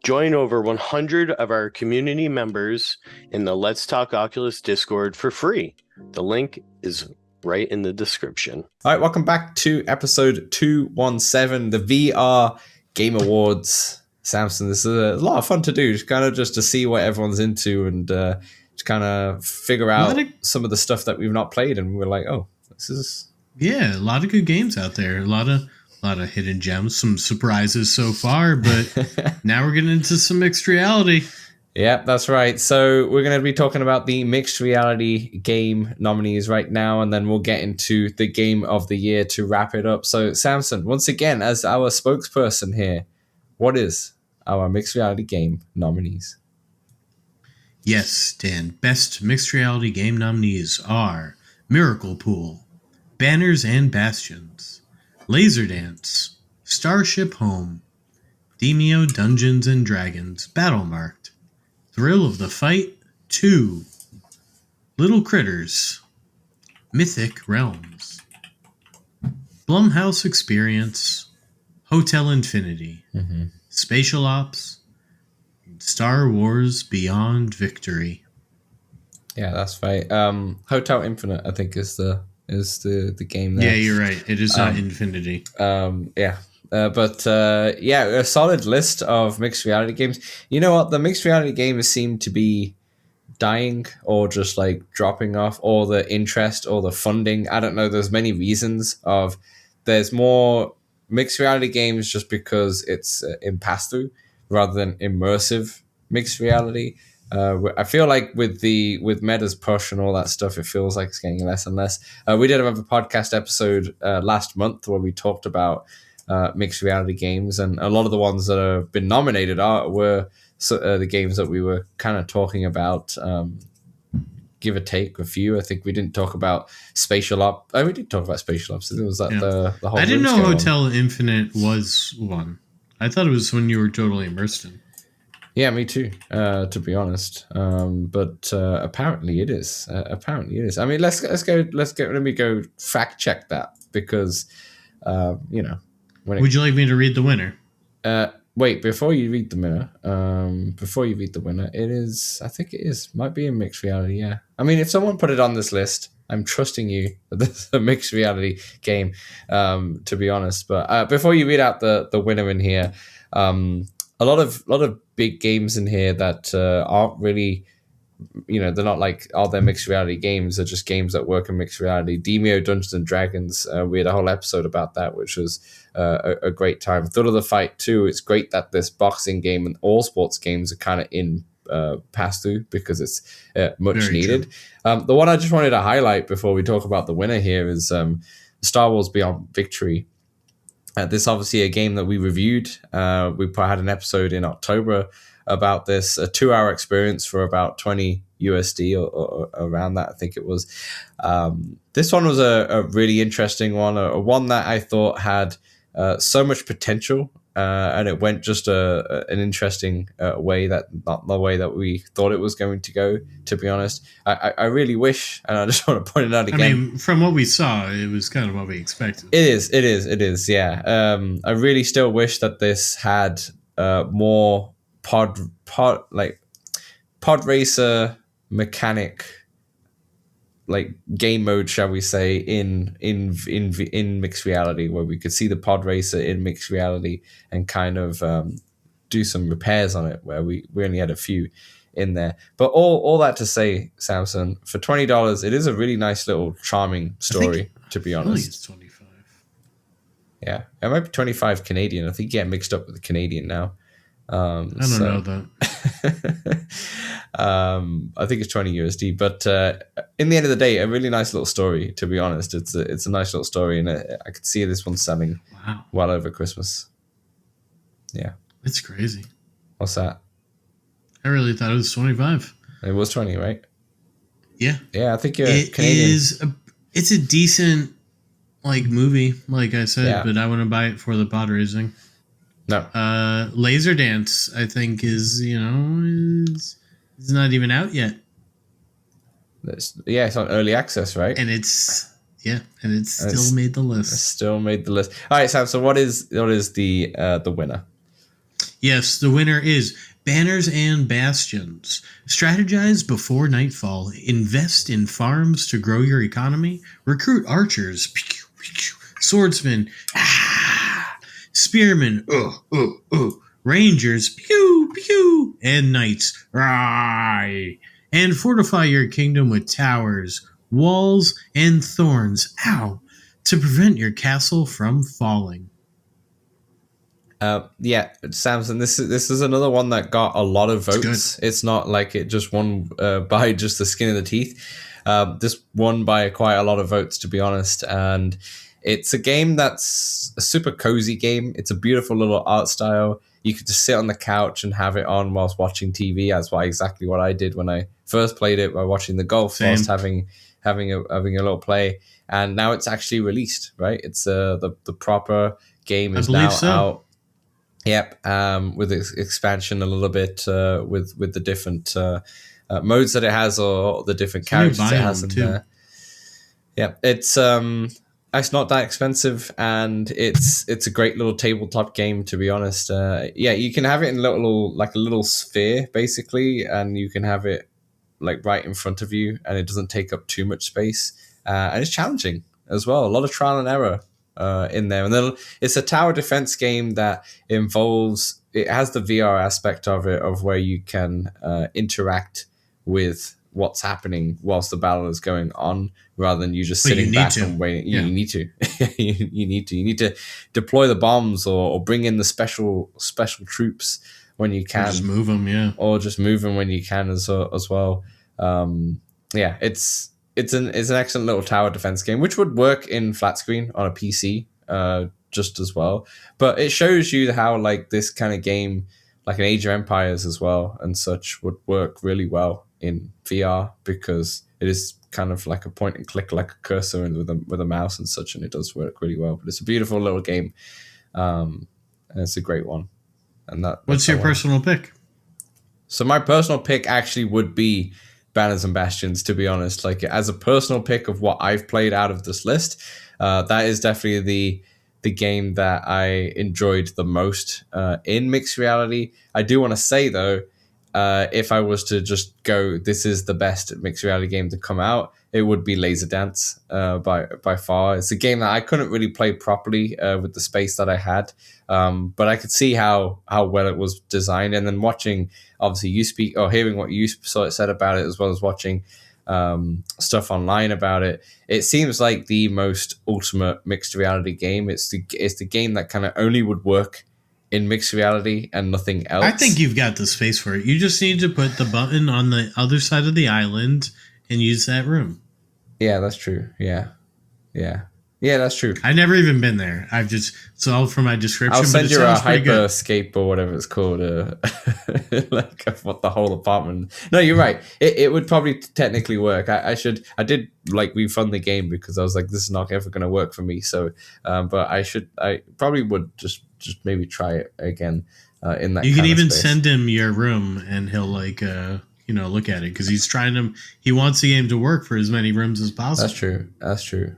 Speaker 3: Join over 100 of our community members in the Let's Talk Oculus Discord for free. The link is right in the description.
Speaker 1: All right, welcome back to episode 217, the VR Game Awards. Samson, this is a lot of fun to do, just to see what everyone's into and to kind of figure out some of the stuff that we've not played, and we're like, oh, this is...
Speaker 2: Yeah, a lot of good games out there. A lot of hidden gems, some surprises so far, but now we're getting into some mixed reality.
Speaker 1: Yeah, that's right. So we're going to be talking about the mixed reality game nominees right now, and then we'll get into the Game of the Year to wrap it up. So Samson, once again, as our spokesperson here, what is our mixed reality game nominees?
Speaker 2: Yes, Dan. Best mixed reality game nominees are Miracle Pool, Banners and Bastions, Laser Dance, Starship Home, Demeo Dungeons and Dragons Battlemarked, Thrill of the Fight 2, Little Critters, Mythic Realms, Blumhouse Experience, Hotel Infinity, Spatial Ops, and Star Wars Beyond Victory.
Speaker 1: Yeah, that's right. Hotel Infinite, I think, is the game there.
Speaker 2: Yeah, you're right. It is not Infinity.
Speaker 1: Yeah. A solid list of mixed reality games. You know what? The mixed reality games seem to be dying or just like dropping off, or the interest or the funding. I don't know. There's many reasons of there's more mixed reality games just because it's in pass-through rather than immersive mixed reality. I feel like with Meta's push and all that stuff, it feels like it's getting less and less. We did have a podcast episode last month where we talked about mixed reality games, and a lot of the ones that have been nominated were the games that we were kind of talking about. Give or take a few. I think we didn't talk about Spatial Ops. We did talk about Spatial Ops. It was that the whole.
Speaker 2: I didn't know Hotel Infinite was one. I thought it was one you were totally immersed in.
Speaker 1: Yeah, me too. To be honest, but apparently it is. Apparently it is. I mean, let me go fact check that, because
Speaker 2: Would you like me to read the winner?
Speaker 1: Wait, before you read the winner, it is. I think it is. Might be a mixed reality. Yeah. I mean, if someone put it on this list, I'm trusting you that this is a mixed reality game. To be honest, but before you read out the winner in here, a lot of big games in here that aren't really, they're not like, they're mixed reality games. They're just games that work in mixed reality. Demeo Dungeons and Dragons, we had a whole episode about that, which was a great time. Thrill of the Fight 2, it's great that this boxing game and all sports games are kind of in pass-through because it's much
Speaker 2: Very
Speaker 1: needed. The one I just wanted to highlight before we talk about the winner here is Star Wars Beyond Victory. This is obviously a game that we reviewed. We had an episode in October about this, a 2-hour experience for about $20 USD or around that, I think it was. This one was a really interesting one, a one that I thought had so much potential, and it went just an interesting way, that not the way that we thought it was going to go, to be honest. I really wish, and I just want to point it out again.
Speaker 2: I mean, from what we saw, it was kind of what we expected.
Speaker 1: It is, yeah. I really still wish that this had more pod racer mechanic, like game mode, shall we say, in mixed reality, where we could see the pod racer in mixed reality and kind of do some repairs on it, where we only had a few in there. But all that to say, Samson, for $20, it is a really nice little charming story, to be honest.
Speaker 2: It's 25.
Speaker 1: Yeah, it might be 25 Canadian. I think you get mixed up with the Canadian now.
Speaker 2: I don't know that.
Speaker 1: I think it's 20 USD, but in the end of the day, a really nice little story, to be honest. It's a nice little story, and I could see this one selling well over Christmas. Yeah. It's
Speaker 2: crazy.
Speaker 1: What's that?
Speaker 2: I really thought it was 25.
Speaker 1: It was 20, right?
Speaker 2: Yeah.
Speaker 1: Yeah, I think you're Canadian.
Speaker 2: It's a decent movie, like I said, but I wouldn't buy it for the pod racing.
Speaker 1: No.
Speaker 2: Laser Dance, I think, is not even out yet.
Speaker 1: It's on early access, right?
Speaker 2: And it's still made the list.
Speaker 1: It's still made the list. All right, Sam. So what is the winner?
Speaker 2: Yes, the winner is Banners and Bastions. Strategize before nightfall. Invest in farms to grow your economy. Recruit archers. Swordsmen. Spearmen. Rangers. Pew, pew. And knights. Rye. And fortify your kingdom with towers, walls, and thorns. Ow. To prevent your castle from falling.
Speaker 1: Samson, this is another one that got a lot of votes. It's not like it just won by just the skin of the teeth. This won by quite a lot of votes, to be honest. And it's a game that's a super cozy game. It's a beautiful little art style. You could just sit on the couch and have it on whilst watching TV. That's exactly what I did when I first played it, by watching the golf whilst having a little play. And now it's actually released, right? It's the proper game is now out. Yep, with its expansion a little bit, with the different modes that it has, or the different
Speaker 2: It's a new
Speaker 1: characters it has
Speaker 2: biome,
Speaker 1: in
Speaker 2: too.
Speaker 1: there. Yeah, it's not that expensive, and it's a great little tabletop game, to be honest. Yeah, you can have it in a little sphere basically, and you can have it like right in front of you, and it doesn't take up too much space, and it's challenging as well. A lot of trial and error in there, and then it's a tower defense game that involves. It has the VR aspect of it, of where you can interact with what's happening whilst the battle is going on, rather than you just
Speaker 2: But you
Speaker 1: sitting
Speaker 2: need
Speaker 1: back
Speaker 2: to.
Speaker 1: and waiting.
Speaker 2: Yeah.
Speaker 1: You need to. You need to deploy the bombs, or bring in the special troops when you
Speaker 2: Or
Speaker 1: can,
Speaker 2: just move them, yeah.
Speaker 1: or just move them when you can as well. Yeah, it's an excellent little tower defense game, which would work in flat screen on a PC just as well. But it shows you how like this kind of game, like an Age of Empires as well and such, would work really well in VR, because it is kind of like a point and click, like a cursor and with a mouse and such, and it does work really well. But it's a beautiful little game, and it's a great one. And
Speaker 2: What's your personal pick?
Speaker 1: So my personal pick actually would be Banners and Bastions, to be honest. Like, as a personal pick of what I've played out of this list, that is definitely the game that I enjoyed the most in mixed reality. I do want to say, though, if I was to just go, this is the best mixed reality game to come out, it would be Laser Dance by far. It's a game that I couldn't really play properly with the space that I had, but I could see how well it was designed. And then watching, obviously, you speak, or hearing what you said about it, as well as watching stuff online about it, it seems like the most ultimate mixed reality game. It's the game that kind of only would work in mixed reality and nothing else.
Speaker 2: I think you've got the space for it. You just need to put the button on the other side of the island and use that room.
Speaker 1: Yeah, that's true. Yeah, that's true.
Speaker 2: I've never even been there. I've just, it's all from my description.
Speaker 1: I'll send you a
Speaker 2: pretty good.
Speaker 1: hyperscape or whatever it's called, like what the whole apartment. No, you're right. It would probably technically work. I did like refund the game because I was like, this is not ever going to work for me. So, but I probably would just maybe try it again in that.
Speaker 2: You can even
Speaker 1: space.
Speaker 2: send him your room and he'll look at it, because he wants the game to work for as many rooms as possible.
Speaker 1: That's true.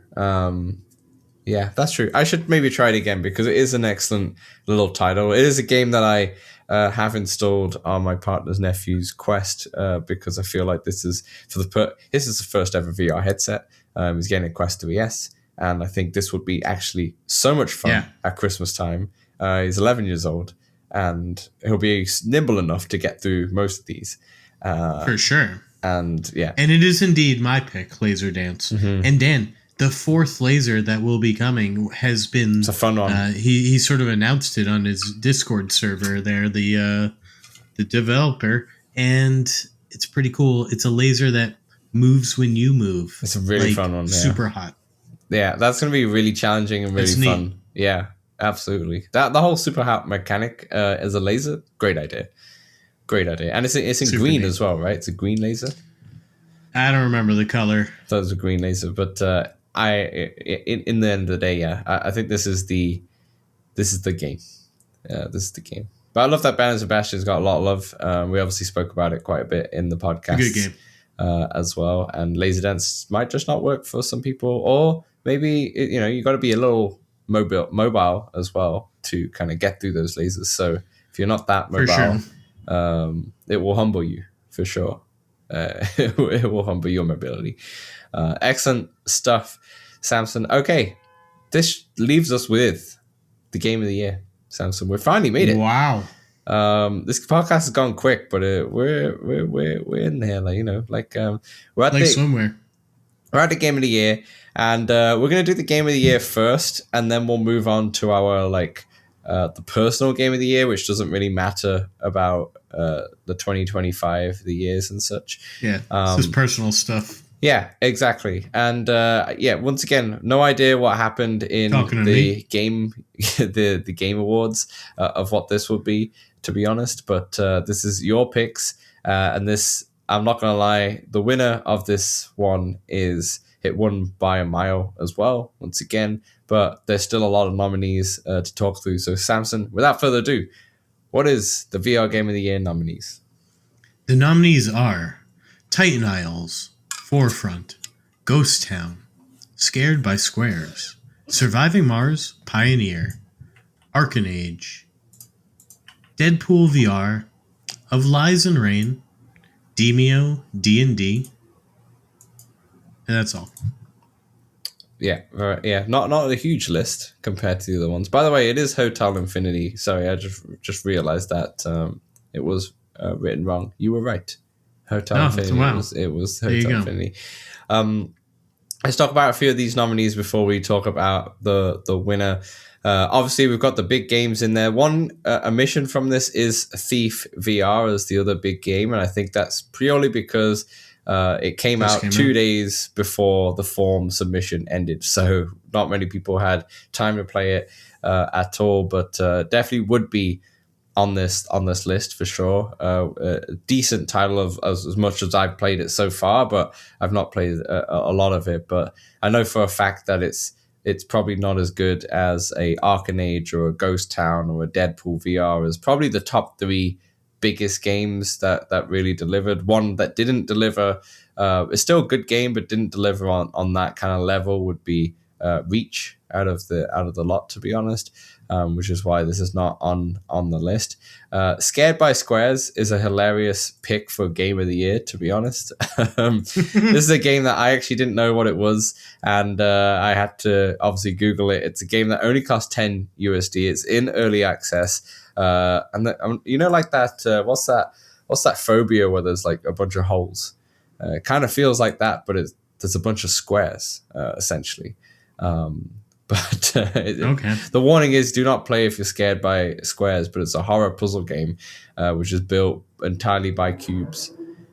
Speaker 1: Yeah, that's true. I should maybe try it again, because it is an excellent little title. It is a game that I have installed on my partner's nephew's Quest, because I feel like this is the first ever VR headset. He's getting a Quest 2ES, and I think this would be actually so much fun at Christmas time. He's 11 years old, and he'll be nimble enough to get through most of these.
Speaker 2: For sure.
Speaker 1: And yeah.
Speaker 2: And it is indeed my pick, Laser Dance.
Speaker 1: Mm-hmm.
Speaker 2: And Dan, the fourth laser that will be coming has been...
Speaker 1: It's a fun one.
Speaker 2: He sort of announced it on his Discord server there, the developer, and it's pretty cool. It's a laser that moves when you move.
Speaker 1: It's a really fun one. Yeah.
Speaker 2: Super hot.
Speaker 1: Yeah, that's going to be really challenging and really fun.
Speaker 2: Neat.
Speaker 1: Yeah, absolutely. The whole super hot mechanic as a laser, great idea. And it's in super green neat as well, right? It's a green laser.
Speaker 2: I don't remember the color.
Speaker 1: I thought it was a green laser, but in the end of the day, yeah, I think this is the game. This is the game. But I love that Banners and Bastions got a lot of love. We obviously spoke about it quite a bit in the podcast.
Speaker 2: A good game.
Speaker 1: As well. And Laser Dance might just not work for some people, or maybe you got to be a little mobile as well to kind of get through those lasers. So if you're not that mobile,
Speaker 2: sure.
Speaker 1: It will humble you for sure. It will humble your mobility. Excellent stuff, Samson. Okay, this leaves us with the game of the year, Samson. We finally made it.
Speaker 2: Wow.
Speaker 1: This podcast has gone quick, but we're in there, we're at
Speaker 2: somewhere.
Speaker 1: We're at the game of the year, and we're gonna do the game of the year first, and then we'll move on to our the personal game of the year, which doesn't really matter about the 2025, the years and such.
Speaker 2: Yeah, this is personal stuff.
Speaker 1: Yeah, exactly. And once again, no idea what happened in the game, the Game Awards of what this would be, to be honest. But this is your picks, and this, I'm not gonna lie, the winner of this one is it won by a mile as well, once again. But there's still a lot of nominees to talk through. So, Samson, without further ado, what is the VR Game of the Year nominees?
Speaker 2: The nominees are Titan Isles, Forefront, Ghost Town, Scared by Squares, Surviving Mars, Pioneer, Arken Age, Deadpool VR, Of Lies and Rain, Demeo, D&D, and that's all.
Speaker 1: Yeah, not a huge list compared to the other ones. By the way, it is Hotel Infinity. Sorry, I just realized that it was written wrong. You were right. Hotel Infinity.
Speaker 2: Wow.
Speaker 1: It was Hotel Infinity. Let's talk about a few of these nominees before we talk about the winner. Obviously, we've got the big games in there. One omission from this is Thief VR as the other big game, and I think that's purely because it came out 2 days before the form submission ended, so not many people had time to play it at all. But definitely would be on this list for sure. A decent title of as much as I've played it so far, but I've not played a lot of it. But I know for a fact that it's probably not as good as a Arken Age or a Ghost Town or a Deadpool VR as probably the top 3 biggest games that really delivered. One that didn't deliver, it's still a good game, but didn't deliver on that kind of level would be Reach out of the lot, to be honest, which is why this is not on the list. Scared by Squares is a hilarious pick for Game of the Year, to be honest. This is a game that I actually didn't know what it was, and I had to obviously Google it. It's a game that only costs $10 USD. It's in early access. And you know, like that, what's that phobia where there's like a bunch of holes? It kind of feels like that, but there's a bunch of squares, essentially. But
Speaker 2: okay.
Speaker 1: The warning is do not play if you're scared by squares, but it's a horror puzzle game, which is built entirely by cubes.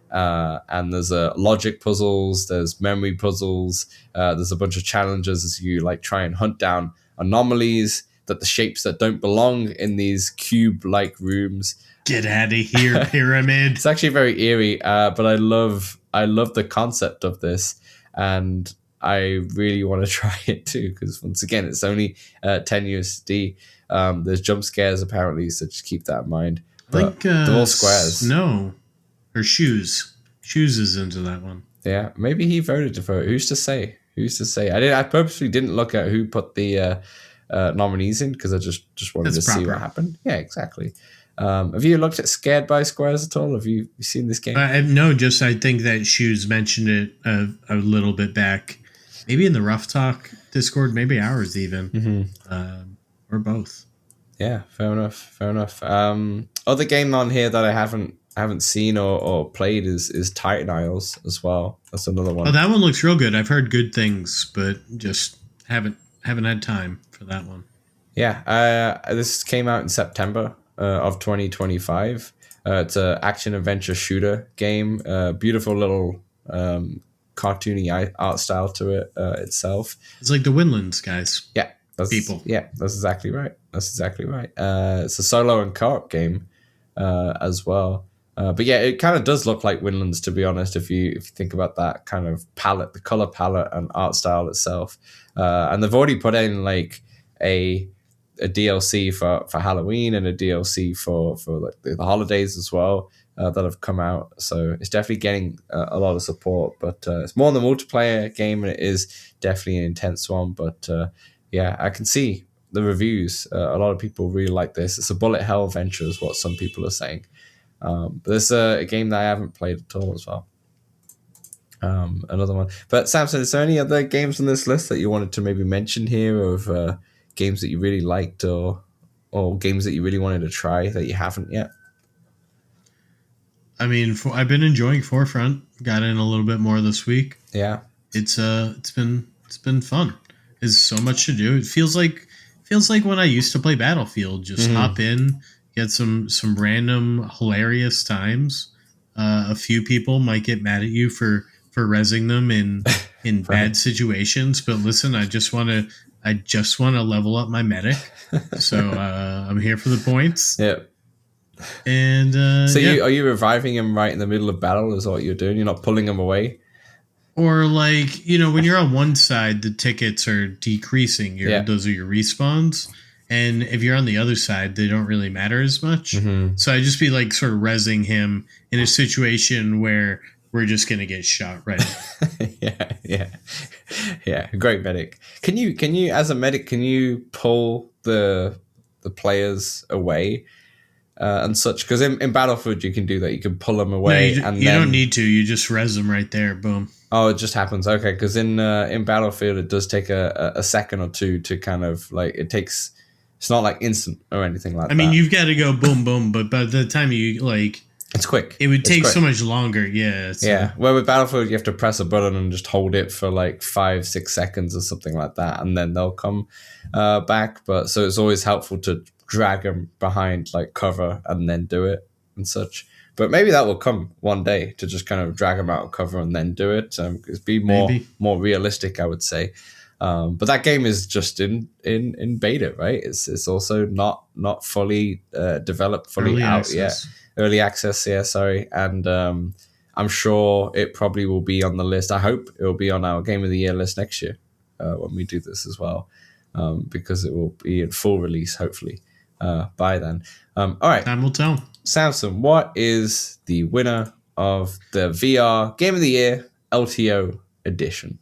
Speaker 1: And there's logic puzzles, there's memory puzzles, there's a bunch of challenges as you like try and hunt down anomalies, that the shapes that don't belong in these cube-like rooms.
Speaker 2: Get out of here, pyramid.
Speaker 1: It's actually very eerie, but I love the concept of this, and I really want to try it too, because once again, it's only 10 USD. There's jump scares apparently, so just keep that in mind. But
Speaker 2: I think
Speaker 1: they're all squares.
Speaker 2: No, or Shoes. Shoes is into that one.
Speaker 1: Yeah, maybe he voted to vote. Who's to say? I purposely didn't look at who put the nominees in, because I just wanted to see what happened. Yeah, exactly. Have you looked at Scared by Squares at all? Have you seen this game?
Speaker 2: No, just I think that Shoes mentioned it a little bit back, maybe in the Rough Talk Discord, maybe ours even, or both.
Speaker 1: Yeah, fair enough. Other game on here that I haven't seen or played is Titan Isles as well. That's another one.
Speaker 2: Oh, that one looks real good. I've heard good things, but just haven't had time for that one.
Speaker 1: Yeah, this came out in September of 2025. It's an action-adventure shooter game. Beautiful little cartoony art style to it itself.
Speaker 2: It's like the Windlands guys.
Speaker 1: Yeah. That's exactly right. It's a solo and co-op game as well. But yeah, it kind of does look like Windlands, to be honest, if you think about that kind of palette, the color palette and art style itself. And they've already put in like a DLC for Halloween and a DLC for like the holidays as well that have come out. So it's definitely getting a lot of support. But it's more than the multiplayer game, and it is definitely an intense one. But yeah, I can see the reviews. A lot of people really like this. It's a bullet hell venture is what some people are saying. But there's a game that I haven't played at all as well. Another one. But Samson, is there any other games on this list that you wanted to maybe mention here of games that you really liked or games that you really wanted to try that you haven't yet?
Speaker 2: I mean, I've been enjoying Forefront. Got in a little bit more this week.
Speaker 1: Yeah,
Speaker 2: it's been fun. There's so much to do. It feels like when I used to play Battlefield. Just hop in, get some random hilarious times. A few people might get mad at you for rezzing them in right. Bad situations, but listen, I just want to level up my medic. So I'm here for the points.
Speaker 1: Yeah.
Speaker 2: And
Speaker 1: so are you reviving him right in the middle of battle? Is what you're doing? You're not pulling him away?
Speaker 2: Or like, when you're on one side, the tickets are decreasing. Those are your respawns. And if you're on the other side, they don't really matter as much.
Speaker 1: Mm-hmm.
Speaker 2: So I just be like sort of rezzing him in a situation where we're just gonna get shot right.
Speaker 1: yeah. Great medic. Can you as a medic pull the players away and such? Because in Battlefield you can do that. You can pull them away,
Speaker 2: No, you don't need to. You just res them right there. Boom.
Speaker 1: Oh, it just happens. Okay, because in Battlefield it does take a second or two to kind of like it's not like instant or anything like that.
Speaker 2: I mean, you've got to go boom boom, but by the time you like.
Speaker 1: It's quick.
Speaker 2: It would take so much longer. Yeah.
Speaker 1: Well, with Battlefield, you have to press a button and just hold it for like 5-6 seconds or something like that, and then they'll come back. But so it's always helpful to drag them behind like cover and then do it and such. But maybe that will come one day, to just kind of drag them out of cover and then do it. It's be more realistic, I would say. But that game is just in beta, right? It's also not fully developed, fully
Speaker 2: early
Speaker 1: out
Speaker 2: access.
Speaker 1: yet. Early access, yeah, sorry. And I'm sure it probably will be on the list. I hope it will be on our Game of the Year list next year when we do this as well, because it will be in full release, hopefully, by then. All right.
Speaker 2: Time will tell.
Speaker 1: Samson, what is the winner of the VR Game of the Year LTO edition?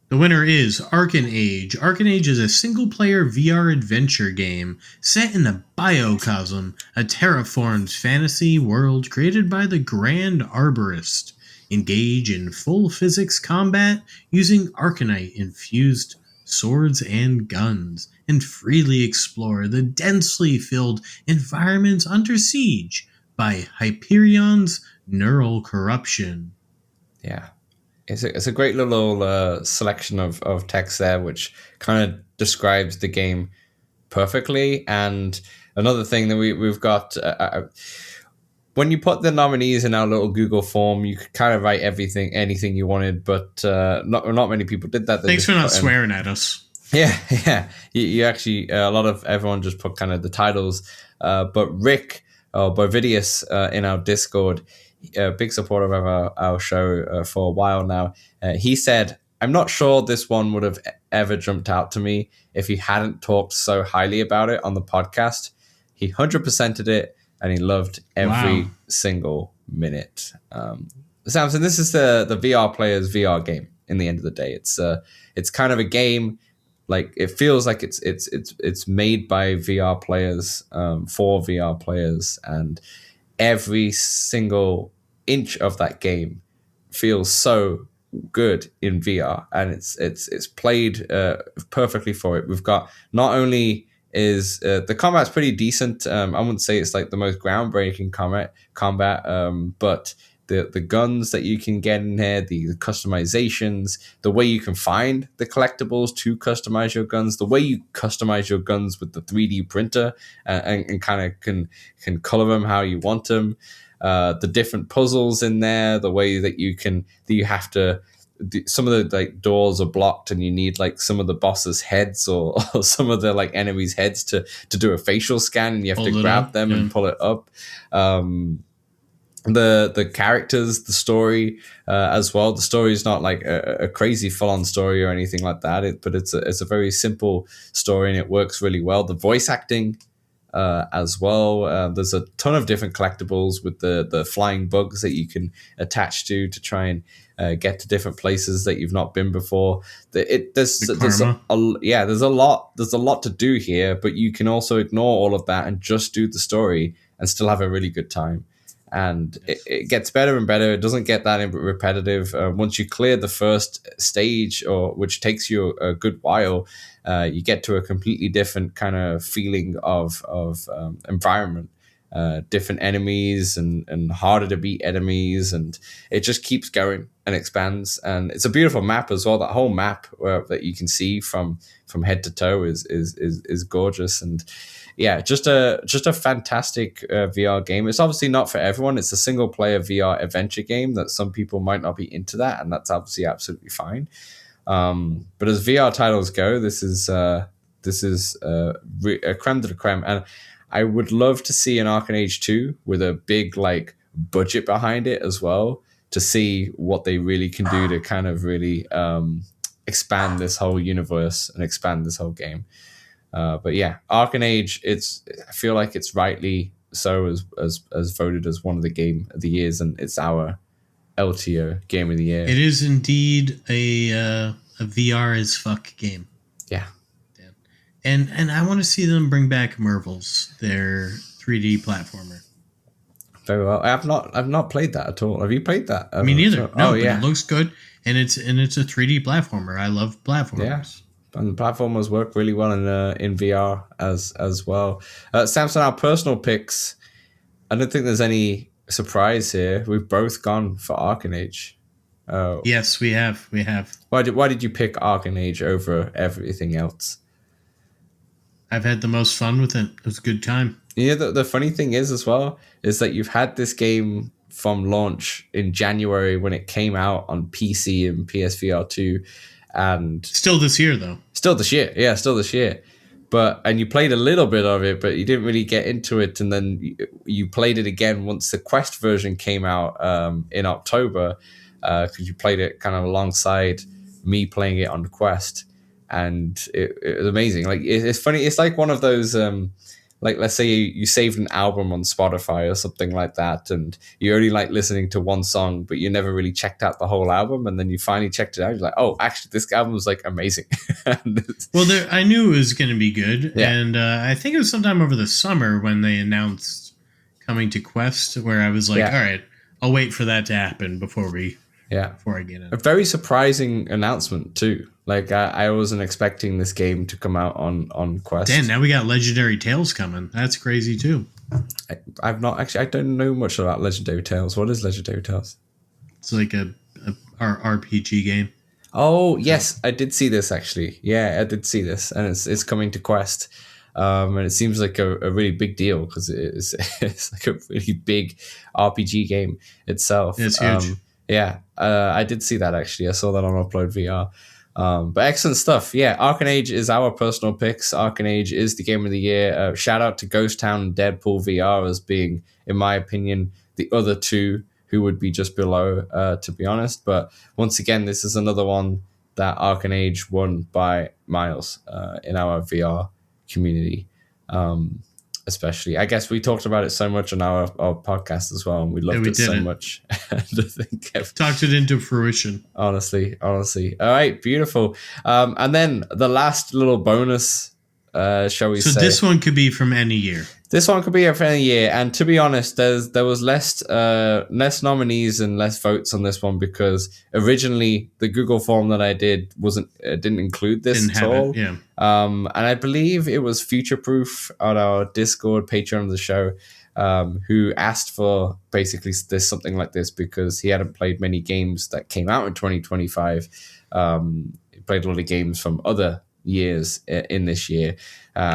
Speaker 2: The winner is Arken Age. Arken Age is a single-player VR adventure game set in the Biocosm, a terraformed fantasy world created by the Grand Arborist. Engage in full physics combat using Arcanite-infused swords and guns, and freely explore the densely filled environments under siege by Hyperion's neural corruption.
Speaker 1: Yeah. It's a great little selection of text there, which kind of describes the game perfectly. And another thing that we've got, when you put the nominees in our little Google form, you could kind of write anything you wanted, but not many people did that.
Speaker 2: Thanks for not swearing at us.
Speaker 1: Yeah. You actually, a lot of everyone just put kind of the titles, but Rick or Bovidius in our Discord, a big supporter of our show for a while now, he said, I'm not sure this one would have ever jumped out to me if he hadn't talked so highly about it on the podcast. He 100%ed it, and he loved every single minute. Samson, this is the VR player's VR game. In the end of the day, it's kind of a game. Like, it feels like it's made by VR players for VR players, and every single inch of that game feels so good in VR, and it's played perfectly for it. We've got, not only is the combat's pretty decent. I wouldn't say it's like the most groundbreaking combat, but the guns that you can get in here, the customizations, the way you can find the collectibles to customize your guns, the way you customize your guns with the 3D printer and kind of can color them how you want them, the different puzzles in there, the way that you have to, some of the like doors are blocked and you need like some of the boss's heads or some of the like enemies' heads to do a facial scan, and you have to grab them and pull it up. The characters, the story as well. The story is not like a crazy full-on story or anything like that, but it's a very simple story, and it works really well. The voice acting as well. There's a ton of different collectibles with the flying bugs that you can attach to try and get to different places that you've not been before. There's a lot to do here, but you can also ignore all of that and just do the story and still have a really good time. And it gets better and better. It doesn't get that repetitive. Once you clear the first stage, which takes you a good while, you get to a completely different kind of feeling of environment, different enemies and harder to beat enemies, and it just keeps going and expands. And it's a beautiful map as well. That whole map that you can see from head to toe is gorgeous. And yeah, just a fantastic VR game. It's obviously not for everyone. It's a single player VR adventure game that some people might not be into that, and that's obviously absolutely fine. But as VR titles go, this is a creme de la creme, and I would love to see an Arken Age 2 with a big like budget behind it as well, to see what they really can do to kind of really expand this whole universe and expand this whole game. But yeah, Arken Age, I feel like it's rightly so as voted as one of the game of the years, and it's our LTO game of the year.
Speaker 2: It is indeed a VR as fuck game.
Speaker 1: Yeah.
Speaker 2: And I want to see them bring back Mervils, their 3D platformer.
Speaker 1: Very well. I've not played that at all. Have you played that?
Speaker 2: Me neither. No,
Speaker 1: yeah.
Speaker 2: It looks good, and it's a 3D platformer. I love platformers.
Speaker 1: Yeah. And the platformers work really well in VR as well. Samson, our personal picks. I don't think there's any surprise here. We've both gone for Arken Age.
Speaker 2: Yes, we have.
Speaker 1: Why did you pick Arken Age over everything else?
Speaker 2: I've had the most fun with it. It was a good time.
Speaker 1: Yeah, the funny thing is as well is that you've had this game from launch in January when it came out on PC and PSVR 2, and
Speaker 2: still this year though.
Speaker 1: Still this year. And you played a little bit of it, but you didn't really get into it. And then you played it again once the Quest version came out in October, because you played it kind of alongside me playing it on the Quest. And it was amazing. Like, it's funny. It's like one of those, like, let's say you saved an album on Spotify or something like that, and you only like listening to one song, but you never really checked out the whole album. And then you finally checked it out. You're like, oh, actually, this album was like amazing.
Speaker 2: Well, I knew it was going to be good.
Speaker 1: Yeah.
Speaker 2: And I think it was sometime over the summer when they announced coming to Quest, where I was like, all right, I'll wait for that to happen before I get in.
Speaker 1: A very surprising announcement too. Like, I wasn't expecting this game to come out on Quest.
Speaker 2: Damn, now we got Legendary Tales coming. That's crazy too.
Speaker 1: I don't know much about Legendary Tales. What is Legendary Tales?
Speaker 2: It's like a RPG game.
Speaker 1: Oh, yes, I did see this actually. Yeah, I did see this, and it's coming to Quest. And it seems like a really big deal because it's like a really big RPG game itself.
Speaker 2: It's huge.
Speaker 1: I did see that actually. I saw that on Upload VR. But excellent stuff. Yeah, Arken Age is our personal picks. Arken Age is the game of the year. Shout out to Ghost Town and Deadpool VR as being, in my opinion, the other two who would be just below, to be honest. But once again, this is another one that Arken Age won by miles in our VR community. Especially, I guess we talked about it so much on our podcast as well, and we loved it so much. I think
Speaker 2: talked it into fruition.
Speaker 1: Honestly. All right, beautiful. And then the last little bonus, shall we say?
Speaker 2: So this one could be from any year.
Speaker 1: This one could be from any year, and to be honest, there was less nominees and less votes on this one because originally the Google form that I did didn't include this at all.
Speaker 2: Yeah.
Speaker 1: And I believe it was Future Proof on our Discord Patreon of the show, who asked for basically this something like this because he hadn't played many games that came out in 2025. He played a lot of games from other years in this year.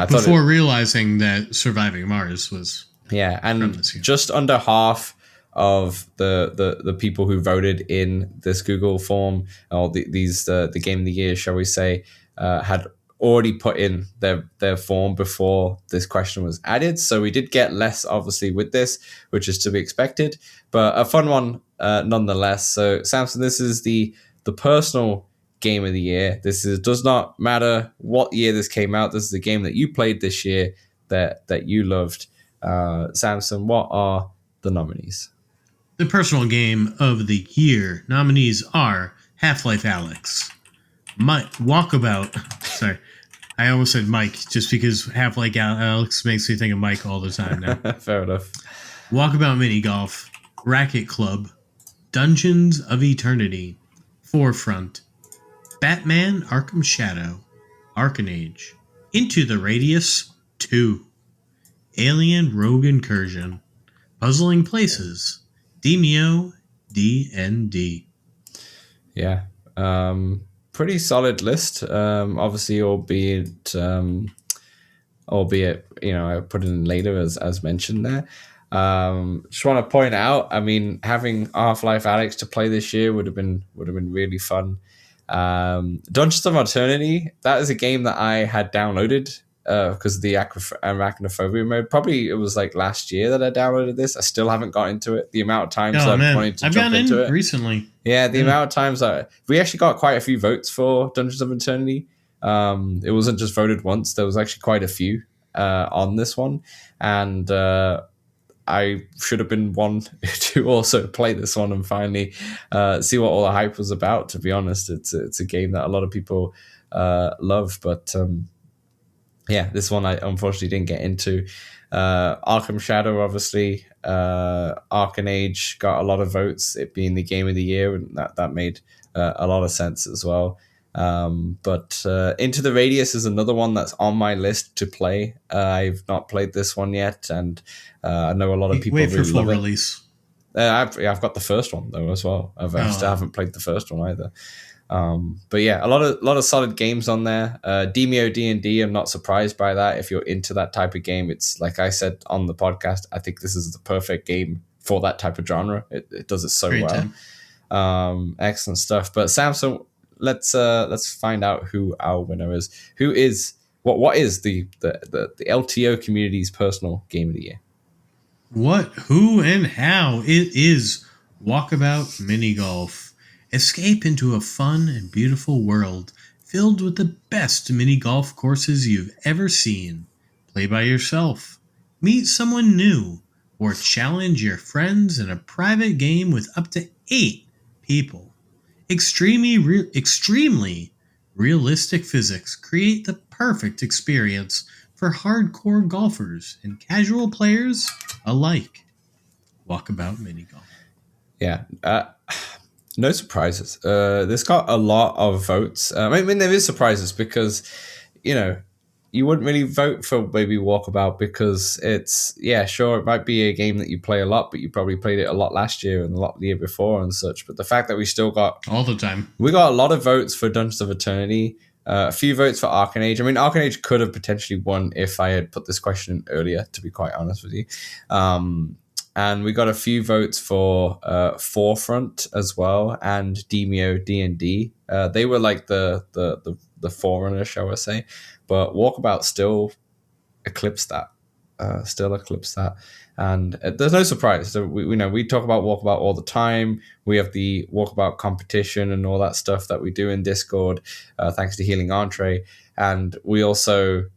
Speaker 2: Before realizing that Surviving Mars was
Speaker 1: and just under half of the people who voted in this Google form, or the game of the year, shall we say, had already put in their form before this question was added. So we did get less, obviously, with this, which is to be expected, but a fun one nonetheless. So Samson, this is the personal game of the year. Does not matter what year this came out. This is a game that you played this year that you loved. Samson, what are the nominees?
Speaker 2: The personal game of the year nominees are Half-Life Alyx, Walkabout. Sorry, I almost said Mike just because Half-Life Alyx makes me think of Mike all the time now.
Speaker 1: Fair enough.
Speaker 2: Walkabout Mini Golf, Racket Club, Dungeons of Eternity, Forefront, Batman Arkham Shadow, Arken Age, Into the Radius 2, Alien Rogue Incursion, Puzzling Places, Demeo, D&D.
Speaker 1: Yeah. Pretty solid list. Obviously, albeit, I put it in later as mentioned there. Just want to point out, I mean, having Half-Life Alyx to play this year would have been really fun. Dungeons of Eternity, that is a game that I had downloaded because of the arachnophobia mode. Probably it was like last year that I downloaded this. I still haven't got into it. The amount of times I've wanted to jump into it
Speaker 2: recently.
Speaker 1: Yeah, the amount of times we actually got quite a few votes for Dungeons of Eternity. It wasn't just voted once. There was actually quite a few on this one, and I should have been one to also play this one and finally see what all the hype was about. To be honest, it's a game that a lot of people love, but yeah, this one I unfortunately didn't get into. Arkham Shadow, obviously, Arken Age got a lot of votes, it being the game of the year, and that made a lot of sense as well. But Into the Radius is another one that's on my list to play. I've not played this one yet, and I know a lot of people
Speaker 2: wait for
Speaker 1: really
Speaker 2: full
Speaker 1: love it.
Speaker 2: release.
Speaker 1: I've got the first one though as well. I still haven't played the first one either. But yeah, a lot of solid games on there. Demeo D&D, I'm not surprised by that. If you're into that type of game, it's like I said on the podcast, I think this is the perfect game for that type of genre. It does it so
Speaker 2: Great
Speaker 1: well.
Speaker 2: time.
Speaker 1: Excellent stuff. But Samson, let's find out who our winner is. What is the LTO community's personal game of the year?
Speaker 2: What, who, and how? It is Walkabout Mini Golf. Escape into a fun and beautiful world filled with the best mini golf courses you've ever seen. Play by yourself, meet someone new, or challenge your friends in a private game with up to 8 people. Extremely realistic physics create the perfect experience for hardcore golfers and casual players alike. Walkabout Mini Golf.
Speaker 1: Yeah. No surprises. This got a lot of votes. I mean, there is surprises because, you wouldn't really vote for maybe Walkabout because it might be a game that you play a lot, but you probably played it a lot last year and a lot the year before and such. But the fact that we still got...
Speaker 2: all the time.
Speaker 1: We got a lot of votes for Dungeons of Eternity, a few votes for Arken Age. I mean, Arken Age could have potentially won if I had put this question in earlier, to be quite honest with you. And we got a few votes for Forefront as well and Demeo D&D. They were like the forerunner, shall I say. But Walkabout still eclipsed that. And there's no surprise. So we talk about Walkabout all the time. We have the Walkabout competition and all that stuff that we do in Discord, thanks to Healing Entree. And we also...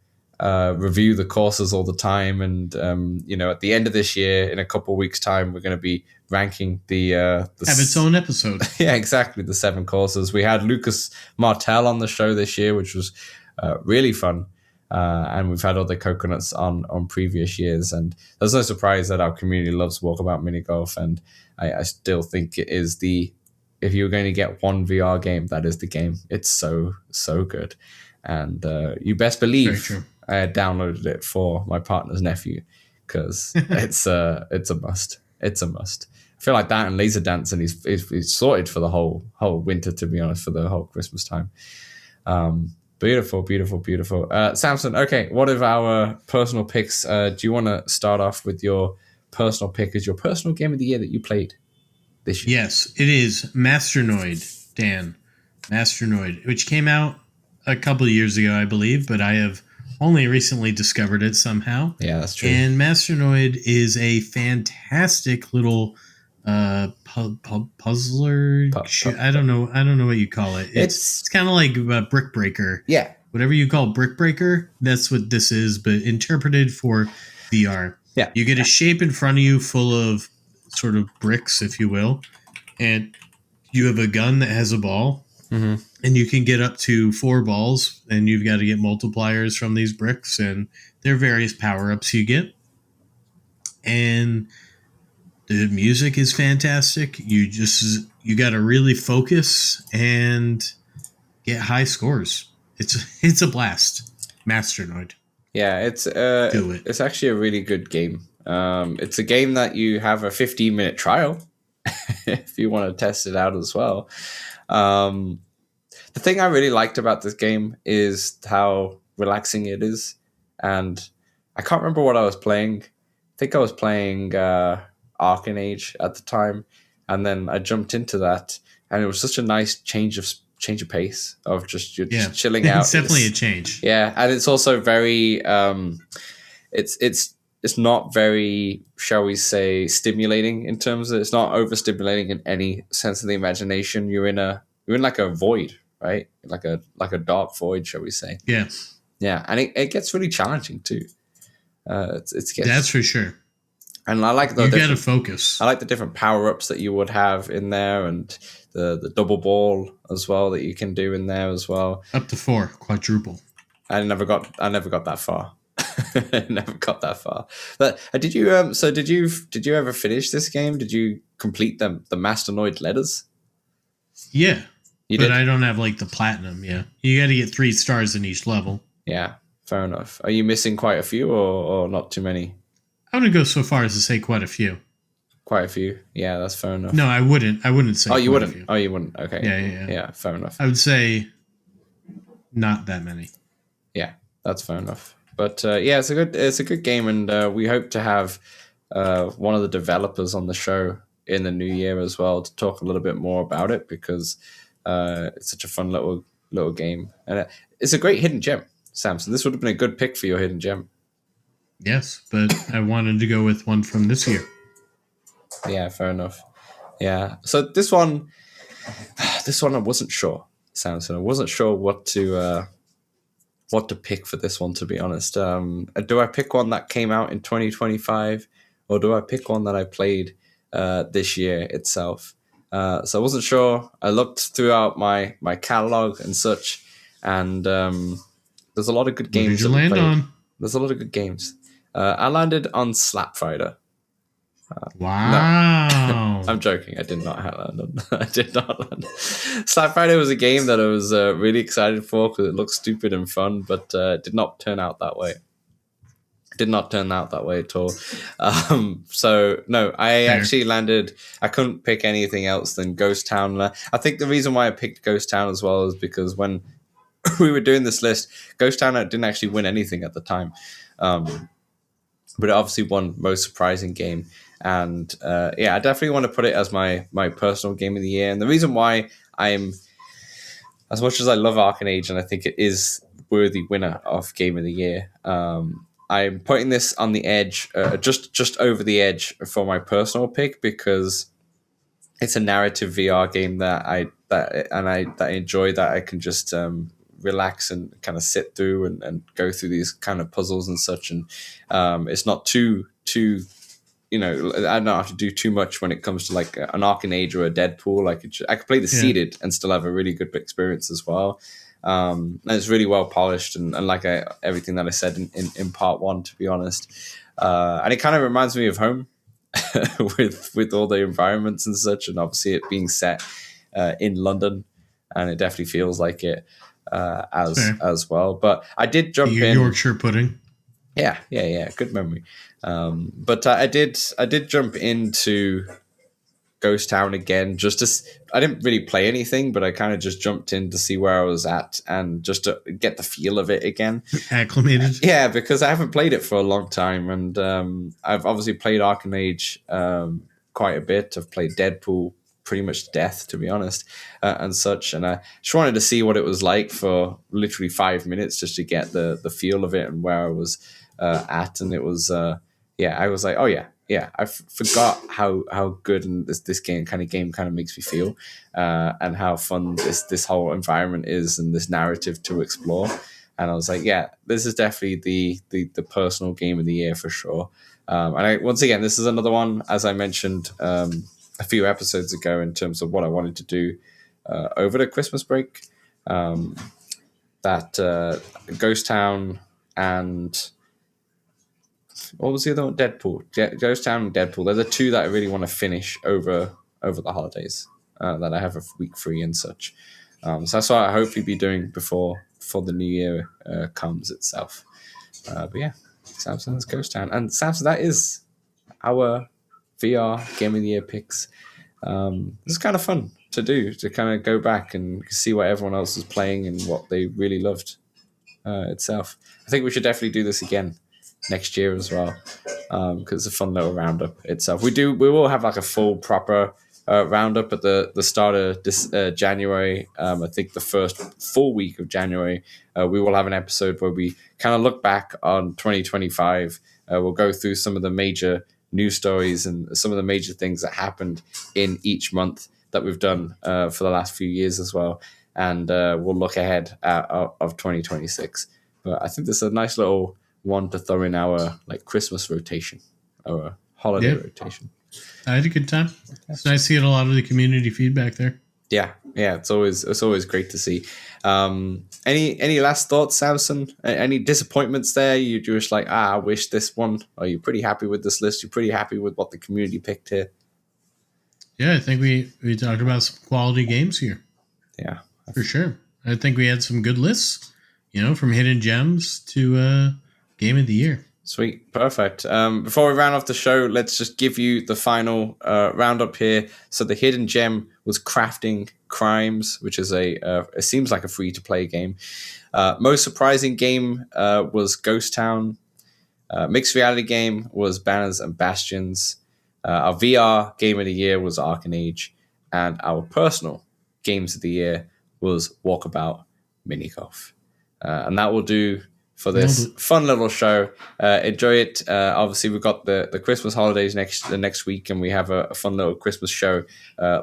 Speaker 1: review the courses all the time, and at the end of this year, in a couple of weeks' time, we're going to be ranking the have
Speaker 2: its own episode.
Speaker 1: Yeah, exactly, the 7 courses. We had Lucas Martel on the show this year, which was really fun, and we've had other coconuts on previous years, and there's no surprise that our community loves Walkabout Mini Golf, and I still think it is if you're going to get one VR game, that is the game. It's so good, and you best believe I had downloaded it for my partner's nephew because it's a must. It's a must. I feel like that and Laser Dance, and he's sorted for the whole winter, to be honest, for the whole Christmas time. Beautiful. Samson, okay, what are our personal picks? Do you want to start off with your personal pick as your personal game of the year that you played this year?
Speaker 2: Yes, it is Masternoid, Dan. Masternoid, which came out a couple of years ago, I believe, but I have only recently discovered it somehow.
Speaker 1: Yeah, that's true.
Speaker 2: And Masternoid is a fantastic little puzzler. I don't know what you call it. It's kind of like a Brick Breaker.
Speaker 1: Yeah.
Speaker 2: Whatever you call Brick Breaker, that's what this is, but interpreted for VR.
Speaker 1: Yeah.
Speaker 2: You get a shape in front of you full of sort of bricks, if you will, and you have a gun that has a ball.
Speaker 1: Mm-hmm.
Speaker 2: And you can get up to 4 balls, and you've got to get multipliers from these bricks, and there are various power-ups you get. And the music is fantastic. You got to really focus and get high scores. It's a blast. Masternoid.
Speaker 1: Yeah, it's actually a really good game. It's a game that you have a 15-minute trial if you want to test it out as well. The thing I really liked about this game is how relaxing it is, and I can't remember what I was playing. I think I was playing Arken Age at the time, and then I jumped into that, and it was such a nice change of change of pace of just you're just chilling out.
Speaker 2: It's definitely a change.
Speaker 1: Yeah, and it's also very it's not very, shall we say, stimulating in terms of, it's not overstimulating in any sense of the imagination. You're in like a void, right? Like a dark void, shall we say?
Speaker 2: Yeah.
Speaker 1: Yeah, and it gets really challenging too.
Speaker 2: That's for sure.
Speaker 1: And I like
Speaker 2: you got to focus.
Speaker 1: I like the different power ups that you would have in there, and the double ball as well that you can do in there as well.
Speaker 2: Up to 4, quadruple.
Speaker 1: I never got that far. Never got that far. But did you ever finish this game? Did you complete the Masternoid letters?
Speaker 2: Yeah.
Speaker 1: You
Speaker 2: but
Speaker 1: did?
Speaker 2: I don't have like the platinum, yeah. You got to get 3 stars in each level.
Speaker 1: Yeah, fair enough. Are you missing quite a few or not too many?
Speaker 2: I wouldn't go so far as to say quite a few.
Speaker 1: Quite a few. Yeah, that's fair enough.
Speaker 2: No, I wouldn't say
Speaker 1: you wouldn't.
Speaker 2: a few.
Speaker 1: Oh, you wouldn't. Okay.
Speaker 2: Yeah.
Speaker 1: Yeah, fair enough.
Speaker 2: I would say not that many.
Speaker 1: Yeah, that's fair enough. But yeah, it's a good game, and we hope to have one of the developers on the show in the new year as well to talk a little bit more about it, because it's such a fun little game, and it's a great hidden gem, Samson. This would have been a good pick for your hidden gem.
Speaker 2: Yes, but I wanted to go with one from this year.
Speaker 1: Yeah, fair enough. Yeah, so this one I wasn't sure, Samson. I wasn't sure what to pick for this one, to be honest. Do I pick one that came out in 2025, or do I pick one that I played this year itself? So I wasn't sure. I looked throughout my catalog and such, and there's a lot of good games.
Speaker 2: What did you land on?
Speaker 1: There's a lot of good games. I landed on Slap Fighter.
Speaker 2: Wow.
Speaker 1: No. I'm joking. I did not land on. I did not land. Slap Fighter was a game that I was really excited for because it looked stupid and fun, but did not turn out that way. Did not turn out that way at all. So no, I actually landed. I couldn't pick anything else than Ghost Town. I think the reason why I picked Ghost Town as well is because when we were doing this list, Ghost Town didn't actually win anything at the time, but it obviously won most surprising game. And yeah, I definitely want to put it as my personal game of the year. And the reason why I'm, as much as I love Arken Age and I think it is worthy winner of game of the year, I'm putting this on the edge, just over the edge for my personal pick, because it's a narrative VR game that I enjoy, that I can just relax and kind of sit through and go through these kind of puzzles and such. And it's not too I don't have to do too much when it comes to like an Arken Age or a Deadpool. I could play the seated and still have a really good experience as well. And it's really well polished and like everything that I said in part 1, to be honest. And it kind of reminds me of Home with all the environments and such, and obviously it being set in London, and it definitely feels like it as well. But I did jump in
Speaker 2: Yorkshire pudding.
Speaker 1: Yeah, good memory. But I did jump into Ghost Town again, I didn't really play anything, but I kind of just jumped in to see where I was at and just to get the feel of it again.
Speaker 2: Acclimated.
Speaker 1: Yeah, because I haven't played it for a long time, and I've obviously played Arken Age quite a bit. I've played Deadpool pretty much to death, to be honest, and such. And I just wanted to see what it was like for literally 5 minutes, just to get the feel of it and where I was at. And it was, I was like, oh yeah, I forgot how good and this game kind of makes me feel, and how fun this whole environment is and this narrative to explore. And I was like, yeah, this is definitely the personal game of the year for sure. And once again, this is another one, as I mentioned a few episodes ago, in terms of what I wanted to do over the Christmas break. That Ghost Town and what was the other one? Deadpool. Ghost Town and Deadpool. They're the two that I really want to finish over the holidays, that I have a week free and such. So that's what I'll hopefully be doing before the new year comes itself. But yeah, Samson's Ghost Town. And Samson, that is our VR Game of the Year picks. This is kind of fun to do, to kind of go back and see what everyone else was playing and what they really loved itself. I think we should definitely do this again next year as well, because it's a fun little roundup itself. We will have like a full proper roundup at the start of this January. I think the first full week of January, we will have an episode where we kind of look back on 2025. We'll go through some of the major news stories and some of the major things that happened in each month that we've done for the last few years as well. And we'll look ahead of 2026. But I think this is a nice little one to throw in our like Christmas rotation, our holiday rotation.
Speaker 2: I had a good time. It's nice to get a lot of the community feedback there.
Speaker 1: Yeah, it's always great to see. Any last thoughts, Samson? Any disappointments there? You're just like, I wish this one. Are you pretty happy with this list? You're pretty happy with what the community picked here?
Speaker 2: Yeah, I think we talked about some quality games here.
Speaker 1: Yeah,
Speaker 2: for sure. I think we had some good lists. From hidden gems to game of the year.
Speaker 1: Sweet. Perfect. Before we round off the show, let's just give you the final roundup here. So the hidden gem was Crafting Crimes, which is it seems like a free-to-play game. Most surprising game was Ghost Town. Mixed reality game was Banners and Bastions. Our VR game of the year was Arken Age. And our personal games of the year was Walkabout Mini Golf. And that will do for this fun little show. Enjoy it. Obviously, we've got the Christmas holidays next week, and we have a fun little Christmas show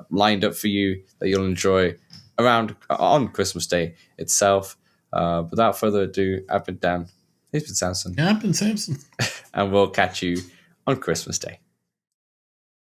Speaker 1: lined up for you that you'll enjoy on Christmas Day itself. Without further ado, I've been Dan. He's been Samson.
Speaker 2: Yeah, I've been Samson.
Speaker 1: And we'll catch you on Christmas Day.